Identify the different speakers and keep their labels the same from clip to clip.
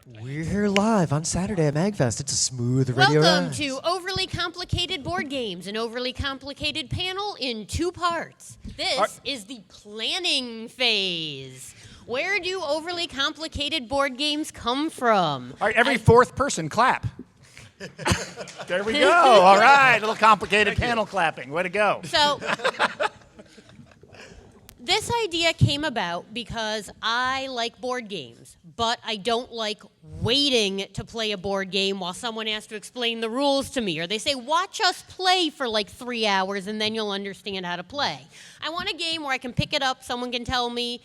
Speaker 1: We're here live on Saturday at MAGFest. It's a smooth radio
Speaker 2: Welcome
Speaker 1: ride.
Speaker 2: to Overly Complicated Board Games, an overly complicated panel in 2 parts. This is the planning phase. Where do overly complicated board games come from?
Speaker 3: All right, every fourth person clap. There we go. All right, little complicated panel clapping. Way to go.
Speaker 2: So, this idea came about because I like board games, but I don't like waiting to play a board game while someone has to explain the rules to me. Or they say, watch us play for like 3 hours and then you'll understand how to play. I want a game where I can pick it up, someone can tell me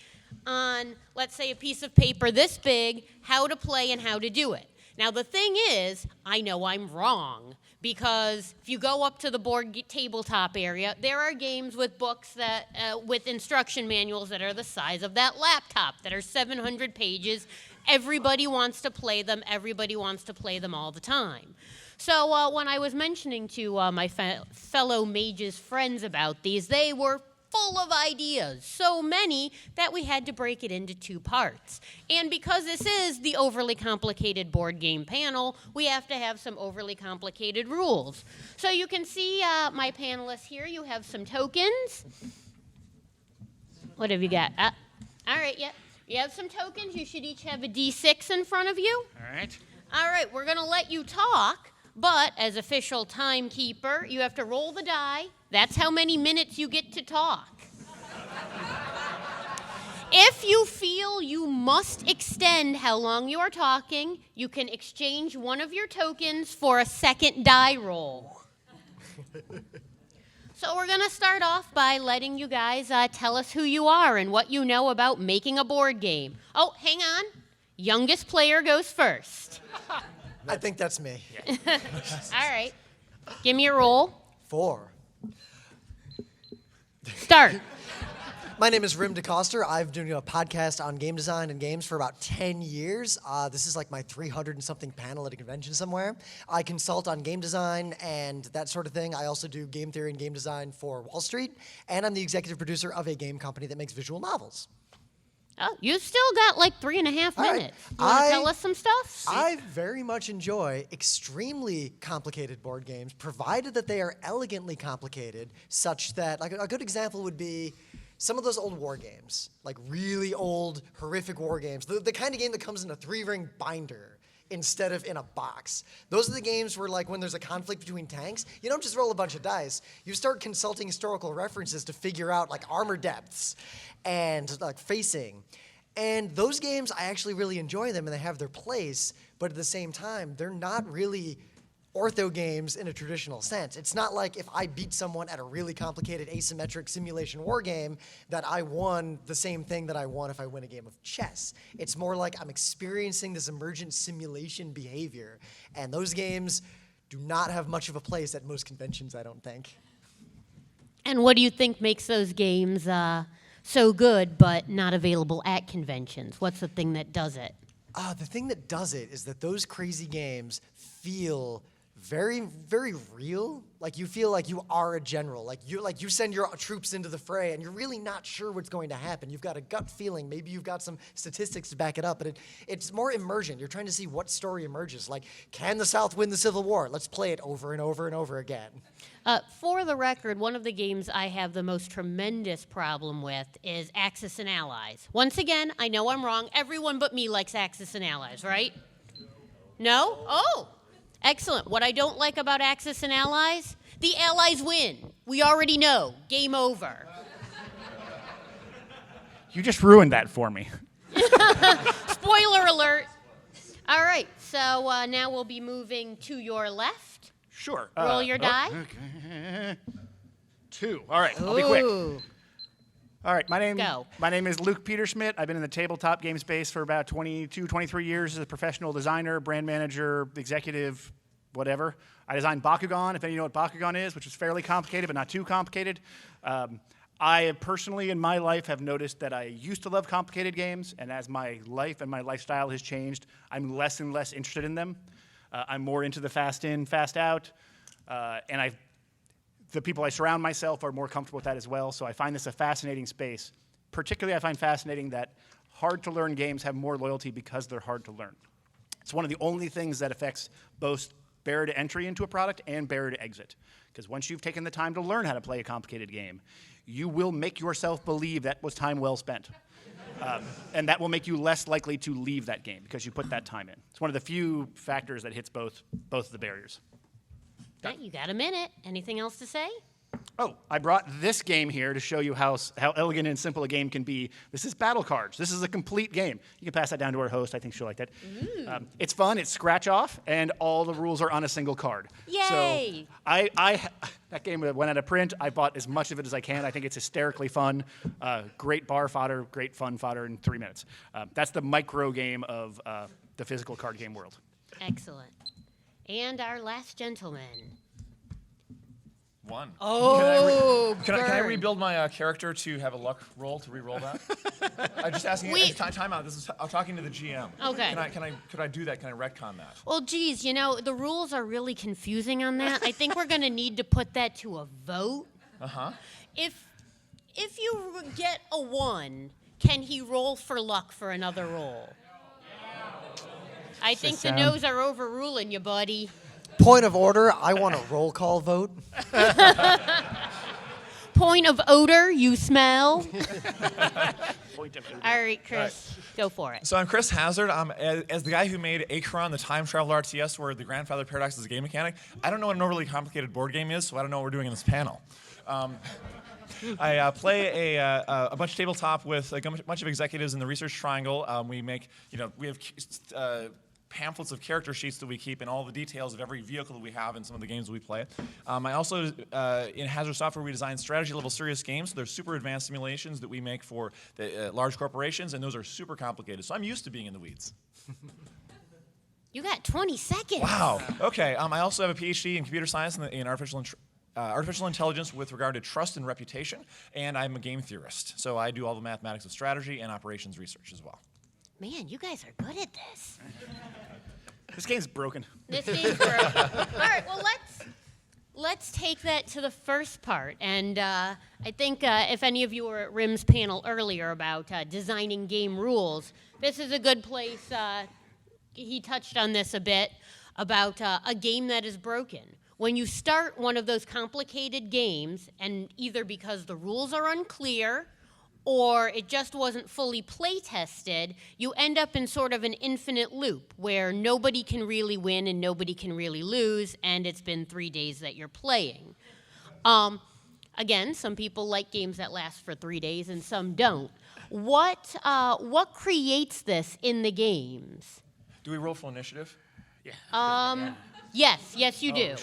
Speaker 2: on, let's say, a piece of paper this big, how to play and how to do it. Now, the thing is, I know I'm wrong, because if you go up to the tabletop area, there are games with books that, with instruction manuals that are the size of that laptop, that are 700 pages. Everybody wants to play them. Everybody wants to play them all the time. So when I was mentioning to my fellow mages friends about these, they were full of ideas, so many that we had to break it into 2 parts. And because this is the overly complicated board game panel, we have to have some overly complicated rules. So you can see my panelists here. You have some tokens. What have you got? All right, yeah. You have some tokens. You should each have a D6 in front of you.
Speaker 3: All right.
Speaker 2: All right, we're going to let you talk, but as official timekeeper, you have to roll the die. That's how many minutes you get to talk. If you feel you must extend how long you are talking, you can exchange one of your tokens for a second die roll. So we're going to start off by letting you guys tell us who you are and what you know about making a board game. Oh, hang on. Youngest player goes first.
Speaker 1: I think that's me.
Speaker 2: All right. Give me a roll.
Speaker 1: 4.
Speaker 2: Start.
Speaker 1: My name is Rim DeCoster. I've been doing a podcast on game design and games for about 10 years. This is like my 300 and something panel at a convention somewhere. I consult on game design and that sort of thing. I also do game theory and game design for Wall Street. And I'm the executive producer of a game company that makes visual novels.
Speaker 2: Oh, you still got like 3.5 minutes.
Speaker 1: All right.
Speaker 2: You want to tell us some stuff?
Speaker 1: I very much enjoy extremely complicated board games, provided that they are elegantly complicated, such that, like a good example would be some of those old war games, like really old, horrific war games, the kind of game that comes in a 3-ring binder instead of in a box. Those are the games where, like, when there's a conflict between tanks, you don't just roll a bunch of dice. You start consulting historical references to figure out, like, armor depths and, like, facing. And those games, I actually really enjoy them, and they have their place, but at the same time, they're not really ortho games in a traditional sense. It's not like if I beat someone at a really complicated asymmetric simulation war game that I won the same thing that I won if I win a game of chess. It's more like I'm experiencing this emergent simulation behavior, and those games do not have much of a place at most conventions, I don't think.
Speaker 2: And what do you think makes those games so good but not available at conventions? What's the thing that does it?
Speaker 1: The thing that does it is that those crazy games feel very, very real. Like you feel like you are a general. Like you send your troops into the fray, and you're really not sure what's going to happen. You've got a gut feeling. Maybe you've got some statistics to back it up, but it's more immersion. You're trying to see what story emerges. Like, can the South win the Civil War? Let's play it over and over and over again.
Speaker 2: For the record, one of the games I have the most tremendous problem with is Axis and Allies. Once again, I know I'm wrong. Everyone but me likes Axis and Allies, right? No? Oh, excellent. What I don't like about Axis and Allies, the Allies win. We already know. Game over.
Speaker 3: You just ruined that for me.
Speaker 2: Spoiler alert. All right, so now we'll be moving to your left.
Speaker 3: Sure.
Speaker 2: Roll your die.
Speaker 3: Okay. 2. All right, I'll be quick.
Speaker 2: Ooh.
Speaker 3: All right, my name is Luke Peterschmidt. I've been in the tabletop game space for about 22, 23 years as a professional designer, brand manager, executive, whatever. I designed Bakugan, if any know what Bakugan is, which is fairly complicated, but not too complicated. I personally, in my life, have noticed that I used to love complicated games, and as my life and my lifestyle has changed, I'm less and less interested in them. I'm more into the fast in, fast out, and the people I surround myself are more comfortable with that as well, so I find this a fascinating space. Particularly, I find fascinating that hard-to-learn games have more loyalty because they're hard to learn. It's one of the only things that affects both barrier to entry into a product and barrier to exit. Because once you've taken the time to learn how to play a complicated game, you will make yourself believe that was time well spent. And that will make you less likely to leave that game because you put that time in. It's one of the few factors that hits both of the barriers.
Speaker 2: Right, you got a minute. Anything else to say?
Speaker 3: Oh, I brought this game here to show you how elegant and simple a game can be. This is Battle Cards. This is a complete game. You can pass that down to our host. I think she'll like that. It's fun. It's scratch off, and all the rules are on a single card.
Speaker 2: Yay!
Speaker 3: So that game went out of print. I bought as much of it as I can. I think it's hysterically fun. Great bar fodder, great fun fodder in 3 minutes. That's the micro game of the physical card game world.
Speaker 2: Excellent. And our last gentleman.
Speaker 4: One.
Speaker 2: Oh,
Speaker 4: Can I rebuild my character to have a luck roll to re-roll that? I'm just asking. Time out. I'm talking to the GM.
Speaker 2: Okay.
Speaker 4: Could I do that? Can I retcon that?
Speaker 2: Well, geez, the rules are really confusing on that. I think we're going to need to put that to a vote. If you get a 1, can he roll for luck for another roll? I think the no's are overruling you, buddy.
Speaker 1: Point of order, I want a roll call vote.
Speaker 2: Point of odor, you smell.
Speaker 3: Point of
Speaker 2: All right, Chris, go for it.
Speaker 4: So I'm Chris Hazard. I'm as the guy who made Acron, the time travel RTS, where the grandfather paradox is a game mechanic. I don't know what an overly complicated board game is, so I don't know what we're doing in this panel. I play a bunch of tabletop with a bunch of executives in the Research Triangle. We have pamphlets of character sheets that we keep and all the details of every vehicle that we have in some of the games that we play. I also, in Hazard Software, we design strategy-level serious games. So they're super advanced simulations that we make for the, large corporations, and those are super complicated. So I'm used to being in the weeds.
Speaker 2: You got 20 seconds.
Speaker 4: Wow. Okay. I also have a PhD in computer science in artificial intelligence with regard to trust and reputation, and I'm a game theorist. So I do all the mathematics of strategy and operations research as well.
Speaker 2: Man, you guys are good at this.
Speaker 3: This game's broken.
Speaker 2: This game's broken. All right, well, let's take that to the first part. And I think if any of you were at Rim's panel earlier about designing game rules, this is a good place. He touched on this a bit about a game that is broken. When you start one of those complicated games, and either because the rules are unclear or it just wasn't fully play-tested, you end up in sort of an infinite loop where nobody can really win and nobody can really lose, and it's been 3 days that you're playing. Again, some people like games that last for 3 days and some don't. What creates this in the games?
Speaker 4: Do we roll for initiative?
Speaker 3: Yeah.
Speaker 2: Yes, you do.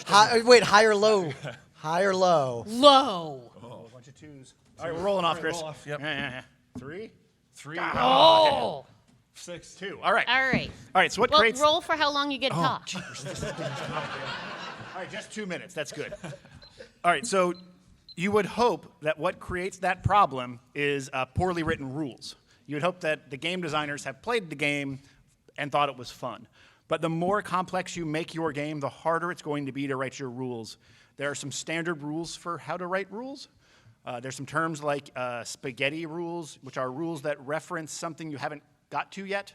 Speaker 1: Wait, high or low? High or low?
Speaker 2: Low.
Speaker 3: Oh, a bunch of 2s. All right, we're rolling off, Chris.
Speaker 4: Roll off, yep.
Speaker 3: Yeah. 3?
Speaker 4: 3.
Speaker 2: Oh.
Speaker 4: 6.
Speaker 3: 2. All right.
Speaker 2: All right.
Speaker 3: All right, so what
Speaker 2: Well,
Speaker 3: creates...
Speaker 2: roll for how long you get to talk.
Speaker 3: All right, just 2 minutes. That's good. All right, so you would hope that what creates that problem is poorly written rules. You would hope that the game designers have played the game and thought it was fun. But the more complex you make your game, the harder it's going to be to write your rules. There are some standard rules for how to write rules. There's some terms like spaghetti rules, which are rules that reference something you haven't got to yet.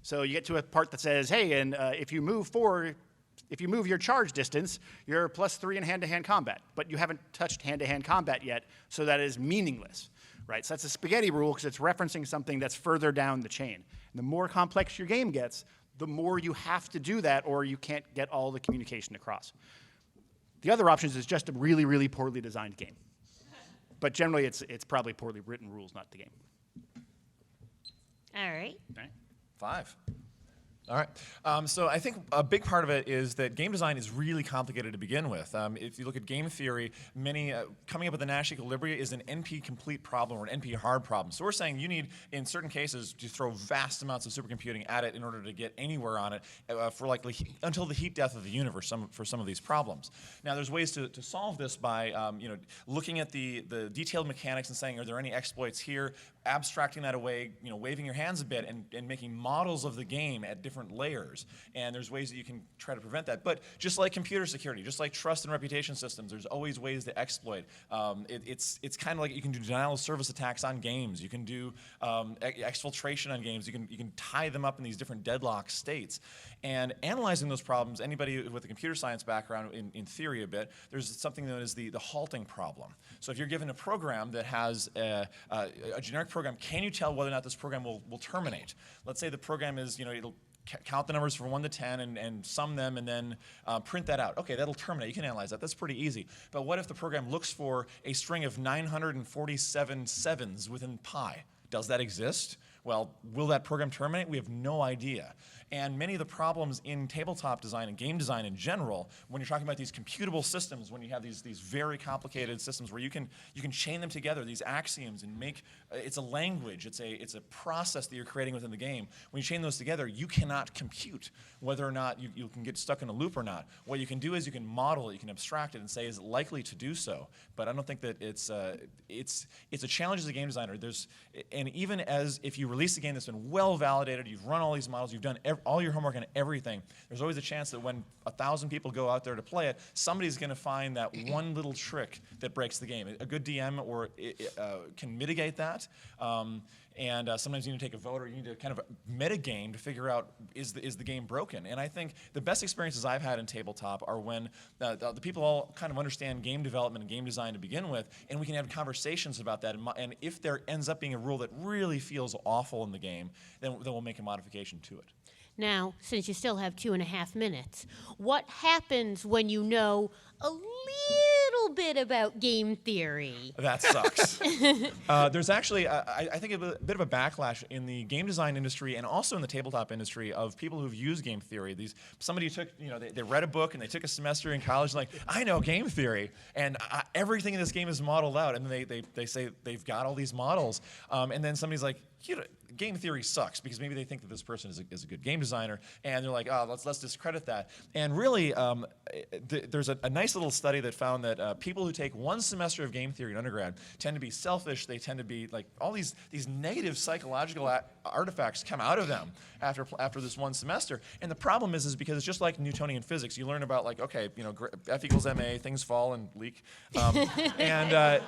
Speaker 3: So you get to a part that says, hey, and if you move your charge distance, you're +3 in hand-to-hand combat. But you haven't touched hand-to-hand combat yet, so that is meaningless. Right? So that's a spaghetti rule because it's referencing something that's further down the chain. And the more complex your game gets, the more you have to do that or you can't get all the communication across. The other options is just a really, really poorly designed game. But generally, it's probably poorly written rules, not the game.
Speaker 2: All right.
Speaker 3: All right?
Speaker 4: 5. All right. So I think a big part of it is that game design is really complicated to begin with. If you look at game theory, coming up with the Nash equilibria is an NP-complete problem or an NP-hard problem. So we're saying you need, in certain cases, to throw vast amounts of supercomputing at it in order to get anywhere on it until the heat death of the universe for some of these problems. Now, there's ways to solve this by looking at the detailed mechanics and saying, are there any exploits here? Abstracting that away, waving your hands a bit and making models of the game at different different layers, and there's ways that you can try to prevent that. But just like computer security, just like trust and reputation systems, there's always ways to exploit. It's kind of like you can do denial of service attacks on games. You can do exfiltration on games. You can tie them up in these different deadlock states. And analyzing those problems, anybody with a computer science background in theory a bit, there's something known as the halting problem. So if you're given a program that has a generic program, can you tell whether or not this program will terminate? Let's say the program is, it'll count the numbers from 1 to 10 and sum them and then print that out. Okay, that'll terminate. You can analyze that. That's pretty easy. But what if the program looks for a string of 947 sevens within pi? Does that exist? Well, will that program terminate? We have no idea. And many of the problems in tabletop design and game design in general, when you're talking about these computable systems, when you have these very complicated systems where you can chain them together, these axioms, and make it's a language, it's a process that you're creating within the game. When you chain those together, you cannot compute whether or not you can get stuck in a loop or not. What you can do is you can model it, you can abstract it, and say is it likely to do so. But I don't think that it's a challenge as a game designer. And even as if you release a game that's been well validated, you've run all these models, you've done all your homework on everything, there's always a chance that when 1,000 people go out there to play it, somebody's going to find that one little trick that breaks the game. A good DM can mitigate that. And sometimes you need to take a vote, or you need to kind of metagame to figure out is the game broken. And I think the best experiences I've had in tabletop are when the people all kind of understand game development and game design to begin with, and we can have conversations about that. And if there ends up being a rule that really feels awful in the game, then we'll make a modification to it.
Speaker 2: Now, since you still have 2.5 minutes, what happens when you know a little bit about game theory?
Speaker 4: That sucks. There's actually, I think, a bit of a backlash in the game design industry and also in the tabletop industry of people who've used game theory. Somebody who took, they read a book and they took a semester in college and like, I know game theory, and everything in this game is modeled out, and they say they've got all these models, and then somebody's like, game theory sucks, because maybe they think that this person is a good game designer, and they're like, oh, let's discredit that. And really, there's a nice little study that found that people who take 1 semester of game theory in undergrad tend to be selfish. They tend to be like, all these negative psychological artifacts come out of them after this 1 semester. And the problem is because it's just like Newtonian physics. You learn about, like, okay, F equals ma, things fall and leak, the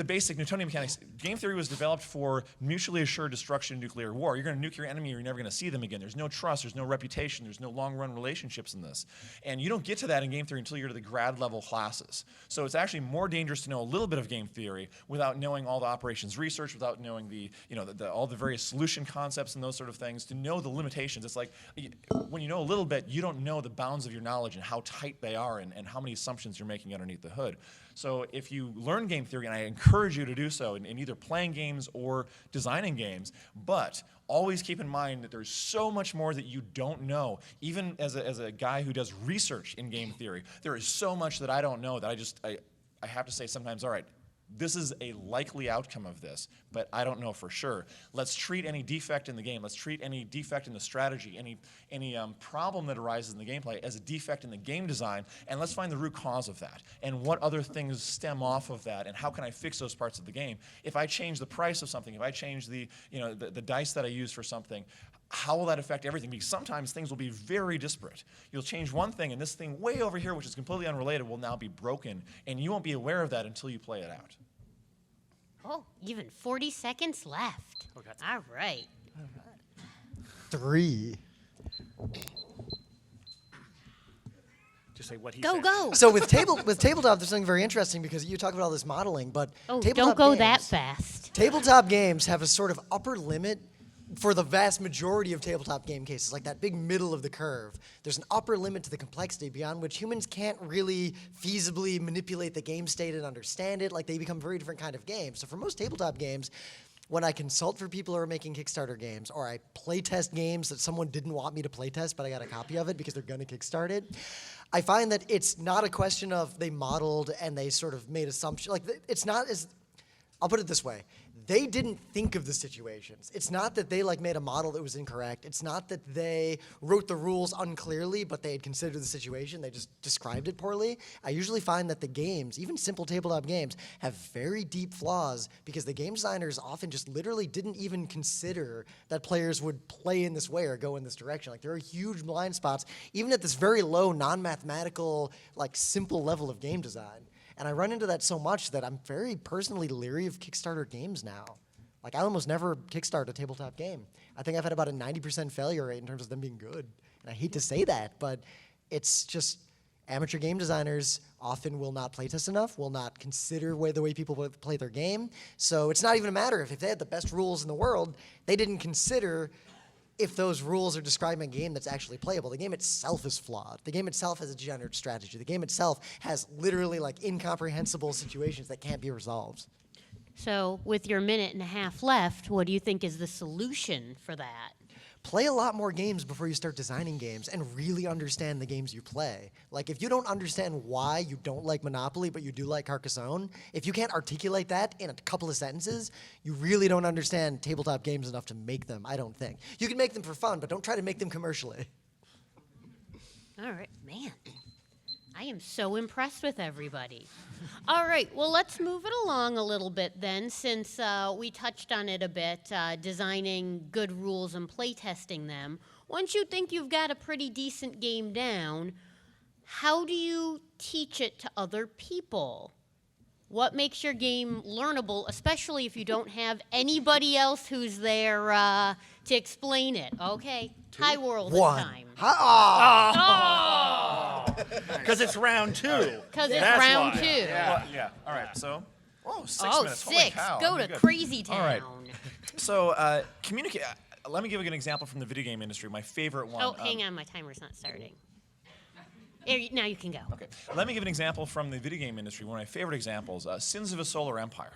Speaker 4: basic Newtonian mechanics. Game theory was developed for mutually assured destruction in nuclear war. You're going to nuke your enemy, you're never going to see them again. There's no trust, there's no reputation, there's no long-run relationships in this. And you don't get to that in game theory until you're to the grad level classes. So it's actually more dangerous to know a little bit of game theory without knowing all the operations research, without knowing all the various solution concepts and those sort of things, to know the limitations. It's like when you know a little bit, you don't know the bounds of your knowledge and how tight they are and how many assumptions you're making underneath the hood. So if you learn game theory, and I encourage you to do so in either playing games or designing games, but always keep in mind that there's so much more that you don't know. Even as a guy who does research in game theory, there is so much that I don't know that I have to say sometimes, all right, this is a likely outcome of this, but I don't know for sure. Let's treat any defect in the game, let's treat any defect in the strategy, any problem that arises in the gameplay as a defect in the game design, and let's find the root cause of that, and what other things stem off of that, and how can I fix those parts of the game. If I change the price of something, if I change the dice that I use for something, how will that affect everything? Because sometimes things will be very disparate. You'll change one thing, and this thing way over here, which is completely unrelated, will now be broken, and you won't be aware of that until you play it out.
Speaker 2: Oh, even 40 seconds left.
Speaker 3: Okay.
Speaker 2: All right.
Speaker 1: 3.
Speaker 3: Just say what he
Speaker 2: Go,
Speaker 3: said.
Speaker 2: go.
Speaker 1: So with tabletop, there's something very interesting, because you talk about all this modeling, but
Speaker 2: Oh,
Speaker 1: tabletop
Speaker 2: don't go
Speaker 1: games,
Speaker 2: that fast.
Speaker 1: Tabletop games have a sort of upper limit for the vast majority of tabletop game cases, like that big middle of the curve. There's an upper limit to the complexity beyond which humans can't really feasibly manipulate the game state and understand it. Like, they become very different kind of games. So for most tabletop games, when I consult for people who are making Kickstarter games, or I playtest games that someone didn't want me to playtest, but I got a copy of it because they're going to Kickstart it, I find that it's not a question of they modeled and they sort of made assumptions. Like, it's not as, I'll put it this way. they didn't think of the situations. It's not that they like made a model that was incorrect. It's not that they wrote the rules unclearly, but they had considered the situation. They just described it poorly. I usually find that the games, even simple tabletop games, have very deep flaws because the game designers often just literally didn't even consider that players would play in this way or go in this direction. Like there are huge blind spots, even at this very low, non-mathematical, like simple level of game design. And I run into that so much that I'm very personally leery of Kickstarter games now. Like I almost never kickstart a tabletop game. I think I've had about a 90% failure rate in terms of them being good. And I hate to say that, but it's just amateur game designers often will not playtest enough, will not consider the way people play their game. So it's not even a matter if they had the best rules in the world, they didn't consider if those rules are describing a game that's actually playable. The game itself is flawed. The game itself has a degenerate strategy. The game itself has literally like incomprehensible situations that can't be resolved.
Speaker 2: So with your minute and a half left, what do you think is the solution for that?
Speaker 1: Play a lot more games before you start designing games and really understand the games you play. Like if you don't understand why you don't like Monopoly but you do like Carcassonne, if you can't articulate that in a couple of sentences, you really don't understand tabletop games enough to make them, I don't think. You can make them for fun, but don't try to make them commercially.
Speaker 2: All right, man. I am so impressed with everybody. All right, well, let's move it along a little bit then, since we touched on it a bit, designing good rules and playtesting them. Once you think you've got a pretty decent game down, how do you teach it to other people? What makes your game learnable, especially if you don't have anybody else who's there to explain it? Okay, High World this time.
Speaker 3: Because it's round 2.
Speaker 2: Because it's
Speaker 3: That's
Speaker 2: round
Speaker 3: why.
Speaker 2: 2.
Speaker 4: Yeah. All right. So, 6 minutes. Holy
Speaker 2: 6.
Speaker 4: cow.
Speaker 2: Go
Speaker 4: I'm
Speaker 2: to
Speaker 4: good.
Speaker 2: Crazy Town.
Speaker 4: All right. So, communicate. Let me give you an example from the video game industry. My favorite one.
Speaker 2: Oh, hang on, my timer's not starting. Now you can go.
Speaker 4: Okay. Let me give an example from the video game industry. One of my favorite examples, Sins of a Solar Empire.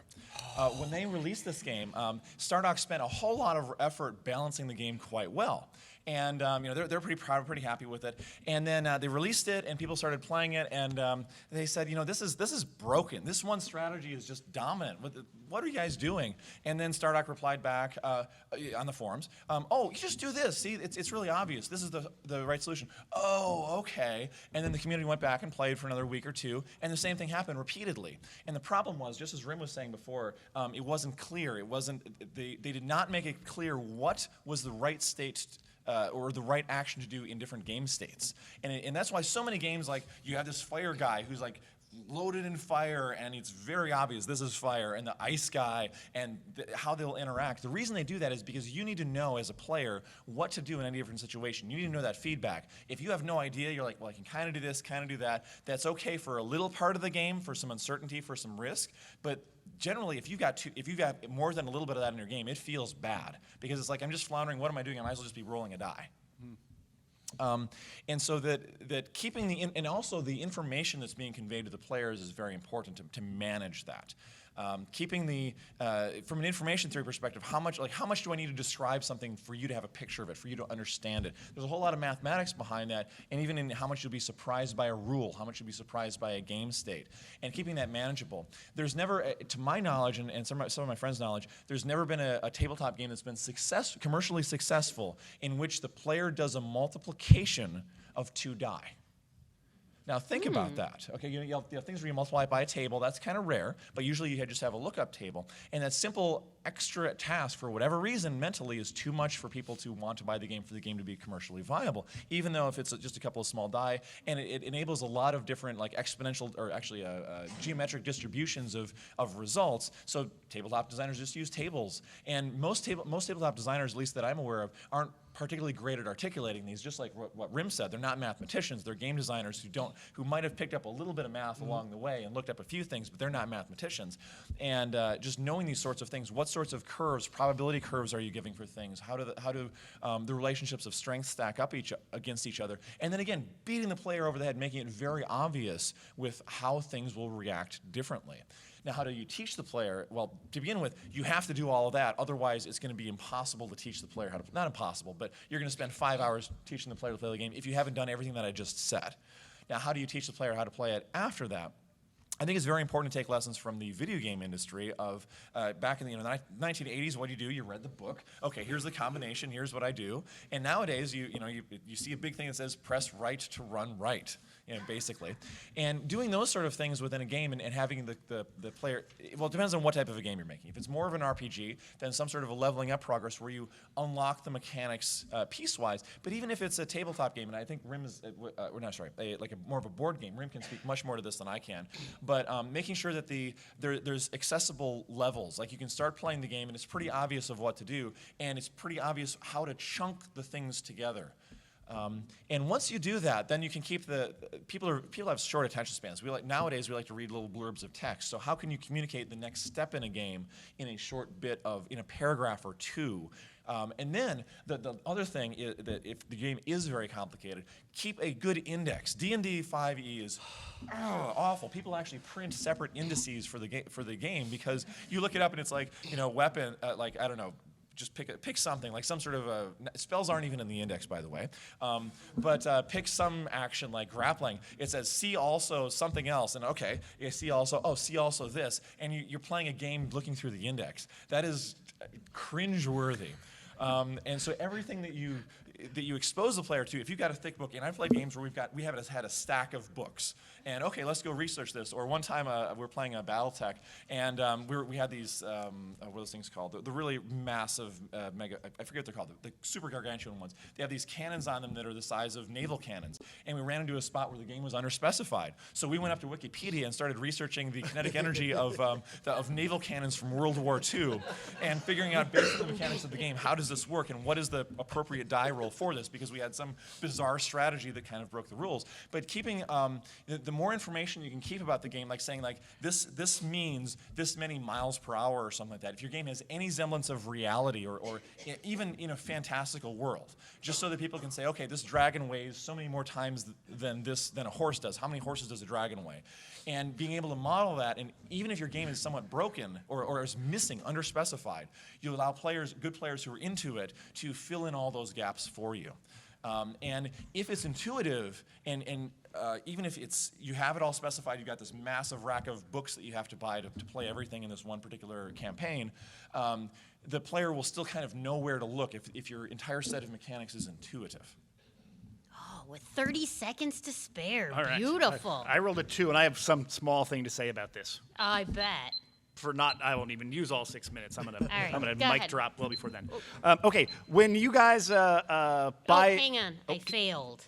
Speaker 4: When they released this game, Stardock spent a whole lot of effort balancing the game quite well. And they're pretty proud, pretty happy with it. And then they released it, and people started playing it, and they said, this is broken. This one strategy is just dominant. What are you guys doing? And then Stardock replied back on the forums, oh, you just do this. See, it's really obvious. This is the right solution. Oh, okay. And then the community went back and played for another week or two, and the same thing happened repeatedly. And the problem was, just as Rim was saying before, it wasn't clear. They did not make it clear what was the right state or the right action to do in different game states. And that's why so many games, like, you have this fire guy who's like loaded in fire, and it's very obvious this is fire, and the ice guy, and how they'll interact. The reason they do that is because you need to know as a player what to do in any different situation. You need to know that feedback. If you have no idea, you're like, well, I can kind of do this, kind of do that. That's okay for a little part of the game, for some uncertainty, for some risk, but generally, if you've got more than a little bit of that in your game, it feels bad because it's like, I'm just floundering. What am I doing? I might as well just be rolling a die. And so that keeping and also the information that's being conveyed to the players is very important to manage that. Keeping from an information theory perspective, how much do I need to describe something for you to have a picture of it, for you to understand it? There's a whole lot of mathematics behind that, and even in how much you'll be surprised by a rule, how much you'll be surprised by a game state, and keeping that manageable. There's never, to my knowledge, and some of my friends' knowledge, there's never been a tabletop game that's been commercially successful in which the player does a multiplication of 2 die. Now think about that. Okay, you have things where you multiply it by a table. That's kind of rare, but usually you just have a lookup table. And that simple extra task, for whatever reason, mentally is too much for people to want to buy the game, for the game to be commercially viable. Even though if it's just a couple of small die, and it enables a lot of different like exponential, or actually geometric distributions of results. So tabletop designers just use tables, and most tabletop designers, at least that I'm aware of, aren't particularly great at articulating these. Just like what Rim said, they're not mathematicians. They're game designers who might have picked up a little bit of math along the way and looked up a few things, but they're not mathematicians. And just knowing these sorts of things, what sorts of curves, probability curves, are you giving for things? How do the relationships of strength stack up against each other? And then again, beating the player over the head, making it very obvious with how things will react differently. Now, how do you teach the player? Well, to begin with, you have to do all of that. Otherwise, it's going to be impossible to teach the player how to, not impossible, but you're going to spend 5 hours teaching the player to play the game if you haven't done everything that I just said. Now, how do you teach the player how to play it after that? I think it's very important to take lessons from the video game industry of back in the 1980s. What do? You read the book. Okay, here's the combination. Here's what I do. And nowadays, you see a big thing that says press right to run right, basically. And doing those sort of things within a game and having the player, well, it depends on what type of a game you're making. If it's more of an RPG, then some sort of a leveling up progress where you unlock the mechanics piecewise. But even if it's a tabletop game, and I think Rim is, more of a board game. Rim can speak much more to this than I can. But making sure that there's accessible levels. Like you can start playing the game and it's pretty obvious of what to do, and it's pretty obvious how to chunk the things together. And once you do that, then you can keep people have short attention spans. Nowadays we like to read little blurbs of text. So how can you communicate the next step in a game in a short bit in a paragraph or two? And then the other thing is that if the game is very complicated, keep a good index. D&D 5e is awful. People actually print separate indices for the game because you look it up and it's like, weapon, I don't know. Just pick something, like some sort of spells aren't even in the index, by the way. But pick some action like grappling. It says see also something else, and okay, see also this, and you're playing a game looking through the index. That is cringeworthy. And so everything that you expose the player to, if you've got a thick book, and I've played games where we have had a stack of books, and okay, let's go research this. Or one time we were playing a BattleTech, and we had these what are those things called? The really massive mega, I forget what they're called, the super gargantuan ones. They have these cannons on them that are the size of naval cannons, and we ran into a spot where the game was underspecified. So we went up to Wikipedia and started researching the kinetic energy of naval cannons from World War II, and figuring out based on the mechanics of the game, how does this work, and what is the appropriate die roll for this, because we had some bizarre strategy that kind of broke the rules. But keeping the more information you can keep about the game, like saying like this means this many miles per hour or something like that. If your game has any semblance of reality or even in a fantastical world, just so that people can say, okay, this dragon weighs so many more times than a horse does. How many horses does a dragon weigh? And being able to model that, and even if your game is somewhat broken or is missing, underspecified, you allow good players who are into it to fill in all those gaps for you. And if it's intuitive, and even if you have it all specified, you've got this massive rack of books that you have to buy to play everything in this one particular campaign, the player will still kind of know where to look if your entire set of mechanics is intuitive.
Speaker 2: With 30 seconds to spare.
Speaker 3: All right.
Speaker 2: Beautiful.
Speaker 3: I rolled a 2, and I have some small thing to say about this.
Speaker 2: I bet.
Speaker 3: I won't even use all 6 minutes. I'm gonna
Speaker 2: Go
Speaker 3: mic
Speaker 2: ahead.
Speaker 3: drop well before then. Okay, when you guys buy.
Speaker 2: Hang on. I failed.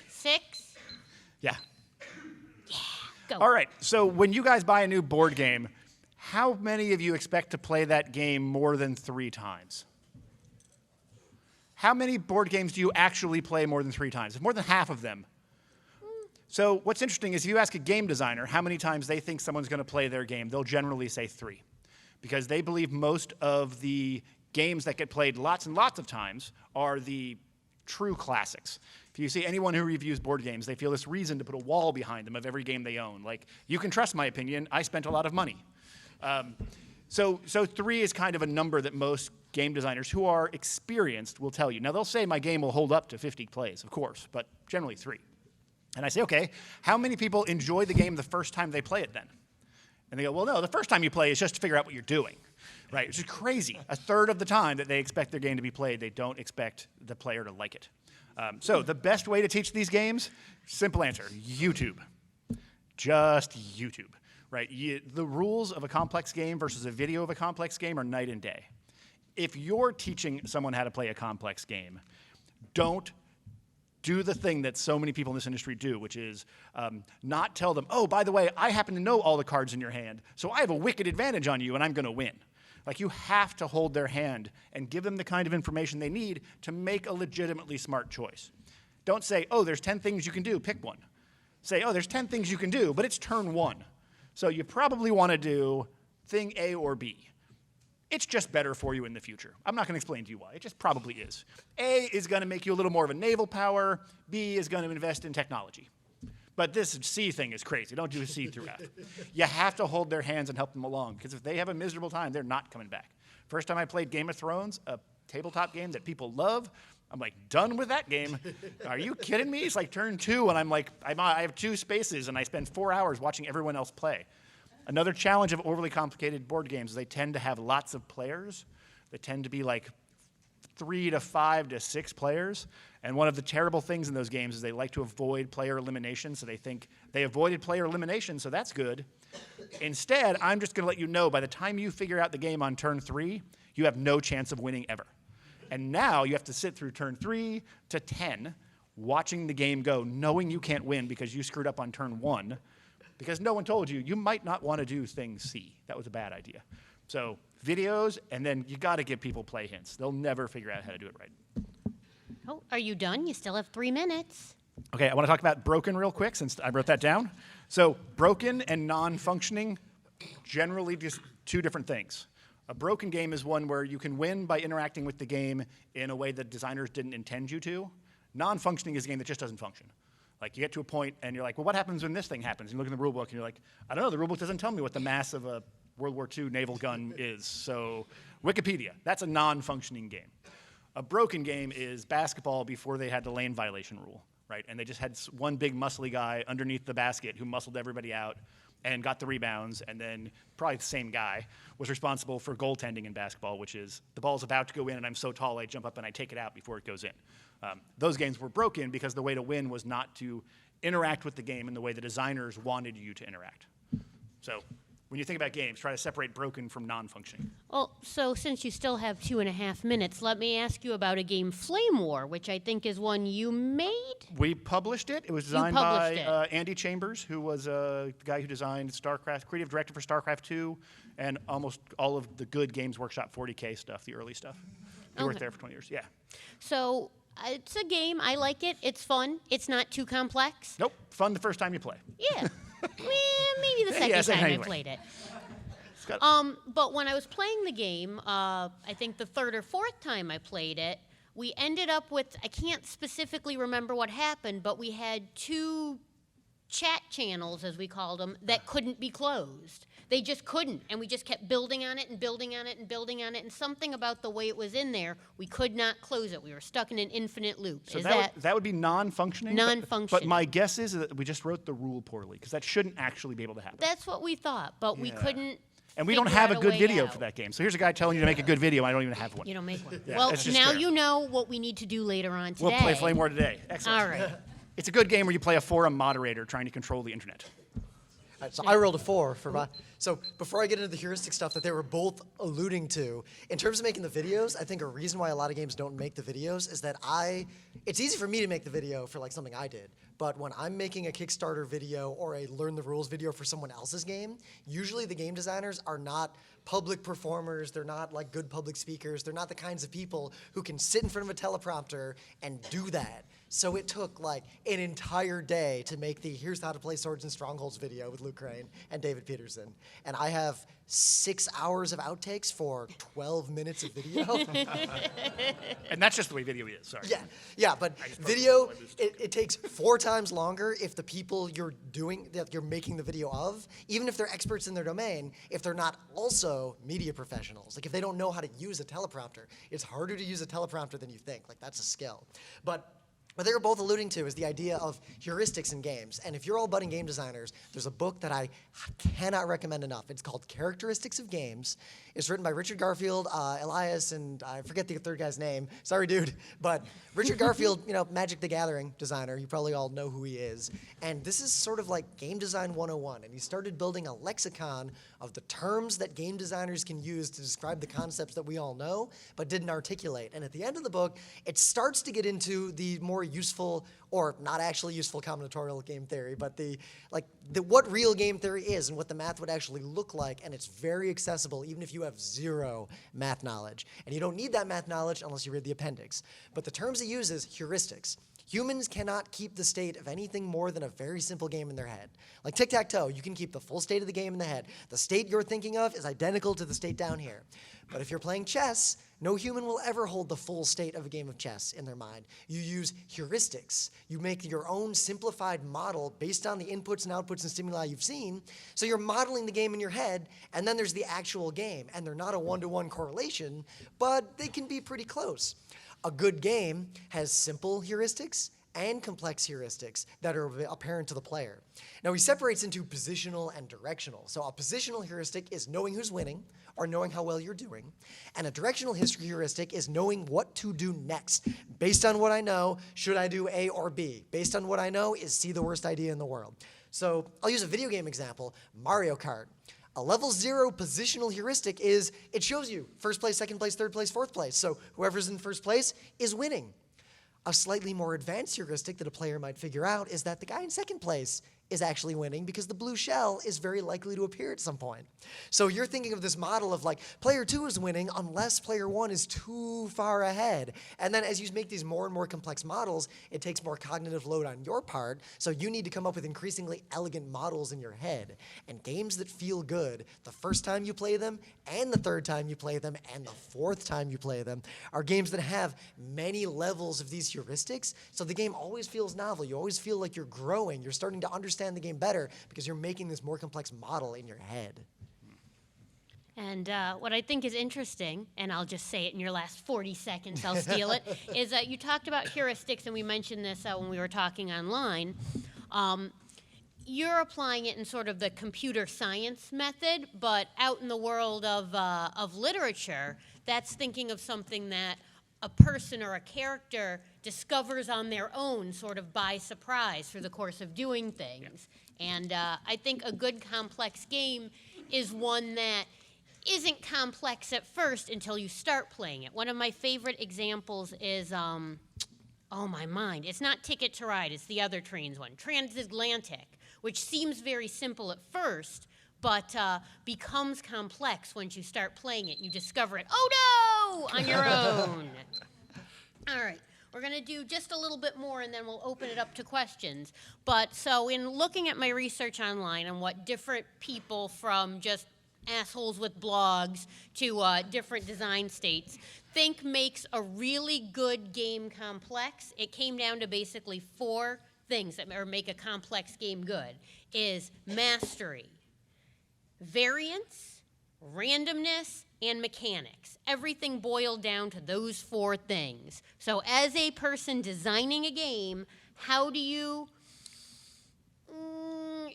Speaker 2: 6?
Speaker 3: Yeah.
Speaker 2: Go.
Speaker 3: All right. So when you guys buy a new board game, how many of you expect to play that game more than 3 times? How many board games do you actually play more than 3 times? More than half of them. So what's interesting is if you ask a game designer how many times they think someone's going to play their game, they'll generally say 3. Because they believe most of the games that get played lots and lots of times are the true classics. If you see anyone who reviews board games, they feel this reason to put a wall behind them of every game they own. Like, you can trust my opinion, I spent a lot of money. So 3 is kind of a number that most game designers who are experienced will tell you. Now, they'll say my game will hold up to 50 plays, of course, but generally 3. And I say, okay, how many people enjoy the game the first time they play it then? And they go, well, no, the first time you play is just to figure out what you're doing, right? Which is crazy. A third of the time that they expect their game to be played, they don't expect the player to like it. So the best way to teach these games, simple answer, YouTube. Just YouTube, right? The rules of a complex game versus a video of a complex game are night and day. If you're teaching someone how to play a complex game, don't do the thing that so many people in this industry do, which is not tell them, oh, by the way, I happen to know all the cards in your hand, so I have a wicked advantage on you and I'm going to win. Like, you have to hold their hand and give them the kind of information they need to make a legitimately smart choice. Don't say, oh, there's 10 things you can do, pick one. Say, oh, there's 10 things you can do, but it's turn 1. So you probably want to do thing A or B. It's just better for you in the future. I'm not going to explain to you why. It just probably is. A is going to make you a little more of a naval power. B is going to invest in technology. But this C thing is crazy. Don't do a C through F. You have to hold their hands and help them along, because if they have a miserable time, they're not coming back. First time I played Game of Thrones, a tabletop game that people love, I'm like, done with that game. Are you kidding me? It's like turn 2, and I'm like, I have 2 spaces, and I spend 4 hours watching everyone else play. Another challenge of overly complicated board games is they tend to have lots of players. They tend to be like 3 to 5 to 6 players. And one of the terrible things in those games is they like to avoid player elimination, so they think they avoided player elimination, so that's good. Instead, I'm just going to let you know, by the time you figure out the game on turn 3, you have no chance of winning ever. And now you have to sit through turn 3 to 10, watching the game go, knowing you can't win because you screwed up on turn 1, because no one told you, you might not want to do thing C. That was a bad idea. So videos, and then you got to give people play hints. They'll never figure out how to do it right.
Speaker 2: Oh, are you done? You still have 3 minutes.
Speaker 3: Okay, I want to talk about broken real quick since I wrote that down. So broken and non-functioning, generally just 2 different things. A broken game is one where you can win by interacting with the game in a way that designers didn't intend you to. Non-functioning is a game that just doesn't function. Like, you get to a point and you're like, well, what happens when this thing happens? And you look in the rule book and you're like, I don't know, the rule book doesn't tell me what the mass of a World War II naval gun is. So Wikipedia, that's a non-functioning game. A broken game is basketball before they had the lane violation rule, right? And they just had one big muscly guy underneath the basket who muscled everybody out and got the rebounds, and then probably the same guy was responsible for goaltending in basketball, which is the ball's about to go in and I'm so tall I jump up and I take it out before it goes in. Those games were broken because the way to win was not to interact with the game in the way the designers wanted you to interact. So when you think about games, try to separate broken from non-functioning.
Speaker 2: Well, so since you still have 2.5 minutes, let me ask you about a game, Flame War, which I think is one you made?
Speaker 3: We published it. It was designed by Andy Chambers, who was the guy who designed Starcraft, creative director for Starcraft 2, and almost all of the good Games Workshop 40K stuff, the early stuff. He worked there for 20 years, yeah.
Speaker 2: So it's a game. I like it. It's fun. It's not too complex.
Speaker 3: Nope, fun the first time you play.
Speaker 2: Yeah. Maybe the second time
Speaker 3: anyway.
Speaker 2: I played it. But when I was playing the game, I think the 3rd or 4th time I played it, we ended up with, I can't specifically remember what happened, but we had 2 chat channels, as we called them, that couldn't be closed. They just couldn't, and we just kept building on it and building on it and building on it, and something about the way it was in there, we could not close it. We were stuck in an infinite loop.
Speaker 3: So that would be non-functioning?
Speaker 2: Non-functioning.
Speaker 3: But my guess is that we just wrote the rule poorly, because that shouldn't actually be able to happen.
Speaker 2: That's what we thought, but we couldn't.
Speaker 3: And we don't have a good video for that game. So here's a guy telling you to make a good video, and I don't even have one.
Speaker 2: You don't make one.
Speaker 3: Yeah,
Speaker 2: well,
Speaker 3: fair.
Speaker 2: now you know what we need to do later on today.
Speaker 3: We'll play Flame War today. Excellent.
Speaker 2: All right.
Speaker 3: It's a good game where you play a forum moderator trying to control the internet.
Speaker 1: All right, so I rolled a 4 for my. So before I get into the heuristic stuff that they were both alluding to, in terms of making the videos, I think a reason why a lot of games don't make the videos is that it's easy for me to make the video for like something I did, but when I'm making a Kickstarter video or a learn the rules video for someone else's game, usually the game designers are not public performers, they're not like good public speakers, they're not the kinds of people who can sit in front of a teleprompter and do that. So it took like an entire day to make the Here's How to Play Swords and Strongholds video with Luke Crane and David Peterson. And I have 6 hours of outtakes for 12 minutes of video.
Speaker 3: And that's just the way video is, sorry.
Speaker 1: Yeah, but video, it takes 4 times longer if the people that you're making the video of, even if they're experts in their domain, if they're not also media professionals. Like if they don't know how to use a teleprompter, it's harder to use a teleprompter than you think. Like that's a skill. But what they were both alluding to is the idea of heuristics in games. And if you're all budding game designers, there's a book that I cannot recommend enough. It's called Characteristics of Games. It's written by Richard Garfield, Elias, and I forget the third guy's name. Sorry, dude. But Richard Garfield, Magic the Gathering designer. You probably all know who he is. And this is sort of like Game Design 101. And he started building a lexicon of the terms that game designers can use to describe the concepts that we all know, but didn't articulate. And at the end of the book, it starts to get into the more useful, or not actually useful combinatorial game theory, but what real game theory is and what the math would actually look like, and it's very accessible even if you have 0 math knowledge. And you don't need that math knowledge unless you read the appendix. But the terms it uses, heuristics. Humans cannot keep the state of anything more than a very simple game in their head. Like tic-tac-toe, you can keep the full state of the game in the head. The state you're thinking of is identical to the state down here. But if you're playing chess, no human will ever hold the full state of a game of chess in their mind. You use heuristics. You make your own simplified model based on the inputs and outputs and stimuli you've seen. So you're modeling the game in your head, and then there's the actual game. And they're not a one-to-one correlation, but they can be pretty close. A good game has simple heuristics and complex heuristics that are apparent to the player. Now, he separates into positional and directional. So a positional heuristic is knowing who's winning or knowing how well you're doing. And a directional heuristic is knowing what to do next. Based on what I know, should I do A or B? Based on what I know, is C the worst idea in the world? So I'll use a video game example, Mario Kart. A level 0 positional heuristic is it shows you first place, second place, third place, fourth place. So whoever's in first place is winning. A slightly more advanced heuristic that a player might figure out is that the guy in second place is actually winning because the blue shell is very likely to appear at some point. So you're thinking of this model of like, player 2 is winning unless player 1 is too far ahead. And then as you make these more and more complex models, it takes more cognitive load on your part, so you need to come up with increasingly elegant models in your head. And games that feel good the first time you play them, and the third time you play them, and the fourth time you play them, are games that have many levels of these heuristics, so the game always feels novel. You always feel like you're growing. You're starting to understand the game better because you're making this more complex model in your head.
Speaker 2: And what I think is interesting, and I'll just say it in your last 40 seconds, I'll steal it, is that you talked about heuristics, and we mentioned this when we were talking online. You're applying it in sort of the computer science method, but out in the world of literature, that's thinking of something that a person or a character discovers on their own, sort of by surprise through the course of doing things. And I think a good complex game is one that isn't complex at first until you start playing it. One of my favorite examples is, oh my mind, it's not Ticket to Ride, it's the other trains one, Transatlantic, which seems very simple at first, but becomes complex once you start playing it and you discover it, oh no, on your own. All right, we're going to do just a little bit more and then we'll open it up to questions. But so in looking at my research online on what different people from just assholes with blogs to different design states think makes a really good game complex, it came down to basically 4 things that make a complex game good, is mastery, variance, randomness, and mechanics. Everything boiled down to those 4 things. So as a person designing a game, how do you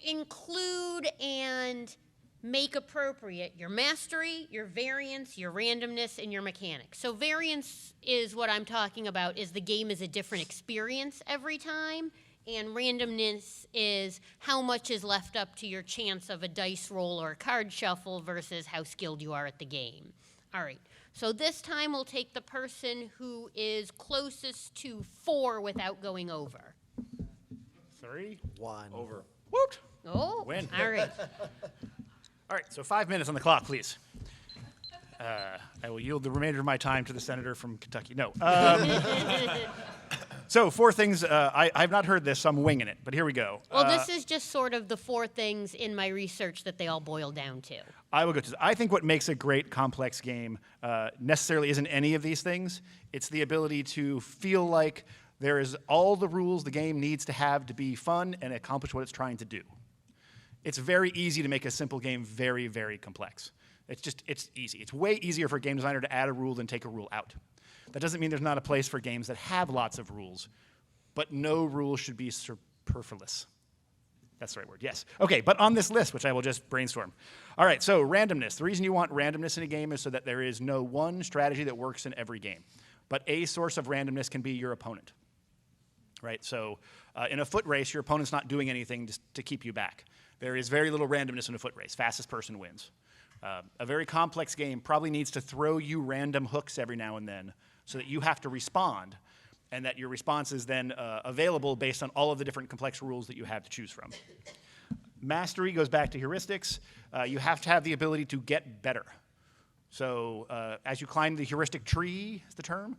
Speaker 2: include and make appropriate your mastery, your variance, your randomness, and your mechanics? So variance is what I'm talking about, is the game is a different experience every time. And randomness is how much is left up to your chance of a dice roll or a card shuffle versus how skilled you are at the game. All right, so this time we'll take the person who is closest to 4 without going over.
Speaker 3: 3,
Speaker 1: 1.
Speaker 3: over. Woot!
Speaker 2: Oh,
Speaker 3: Win.
Speaker 2: all right.
Speaker 3: All right, so 5 minutes on the clock, please. I will yield the remainder of my time to the senator from Kentucky. No. So 4 things. I've not heard this, so I'm winging it, but here we go.
Speaker 2: Well, this is just sort of the 4 things in my research that they all boil down to.
Speaker 3: I will go to. I think what makes a great complex game necessarily isn't any of these things. It's the ability to feel like there is all the rules the game needs to have to be fun and accomplish what it's trying to do. It's very easy to make a simple game very, very complex. It's easy. It's way easier for a game designer to add a rule than take a rule out. That doesn't mean there's not a place for games that have lots of rules, but no rule should be superfluous. That's the right word, yes. Okay, but on this list, which I will just brainstorm. All right, so randomness. The reason you want randomness in a game is so that there is no one strategy that works in every game. But a source of randomness can be your opponent, right? So in a foot race, your opponent's not doing anything to keep you back. There is very little randomness in a foot race. Fastest person wins. A very complex game probably needs to throw you random hooks every now and then so that you have to respond, and that your response is then available based on all of the different complex rules that you have to choose from. Mastery goes back to heuristics. You have to have the ability to get better. So as you climb the heuristic tree, is the term,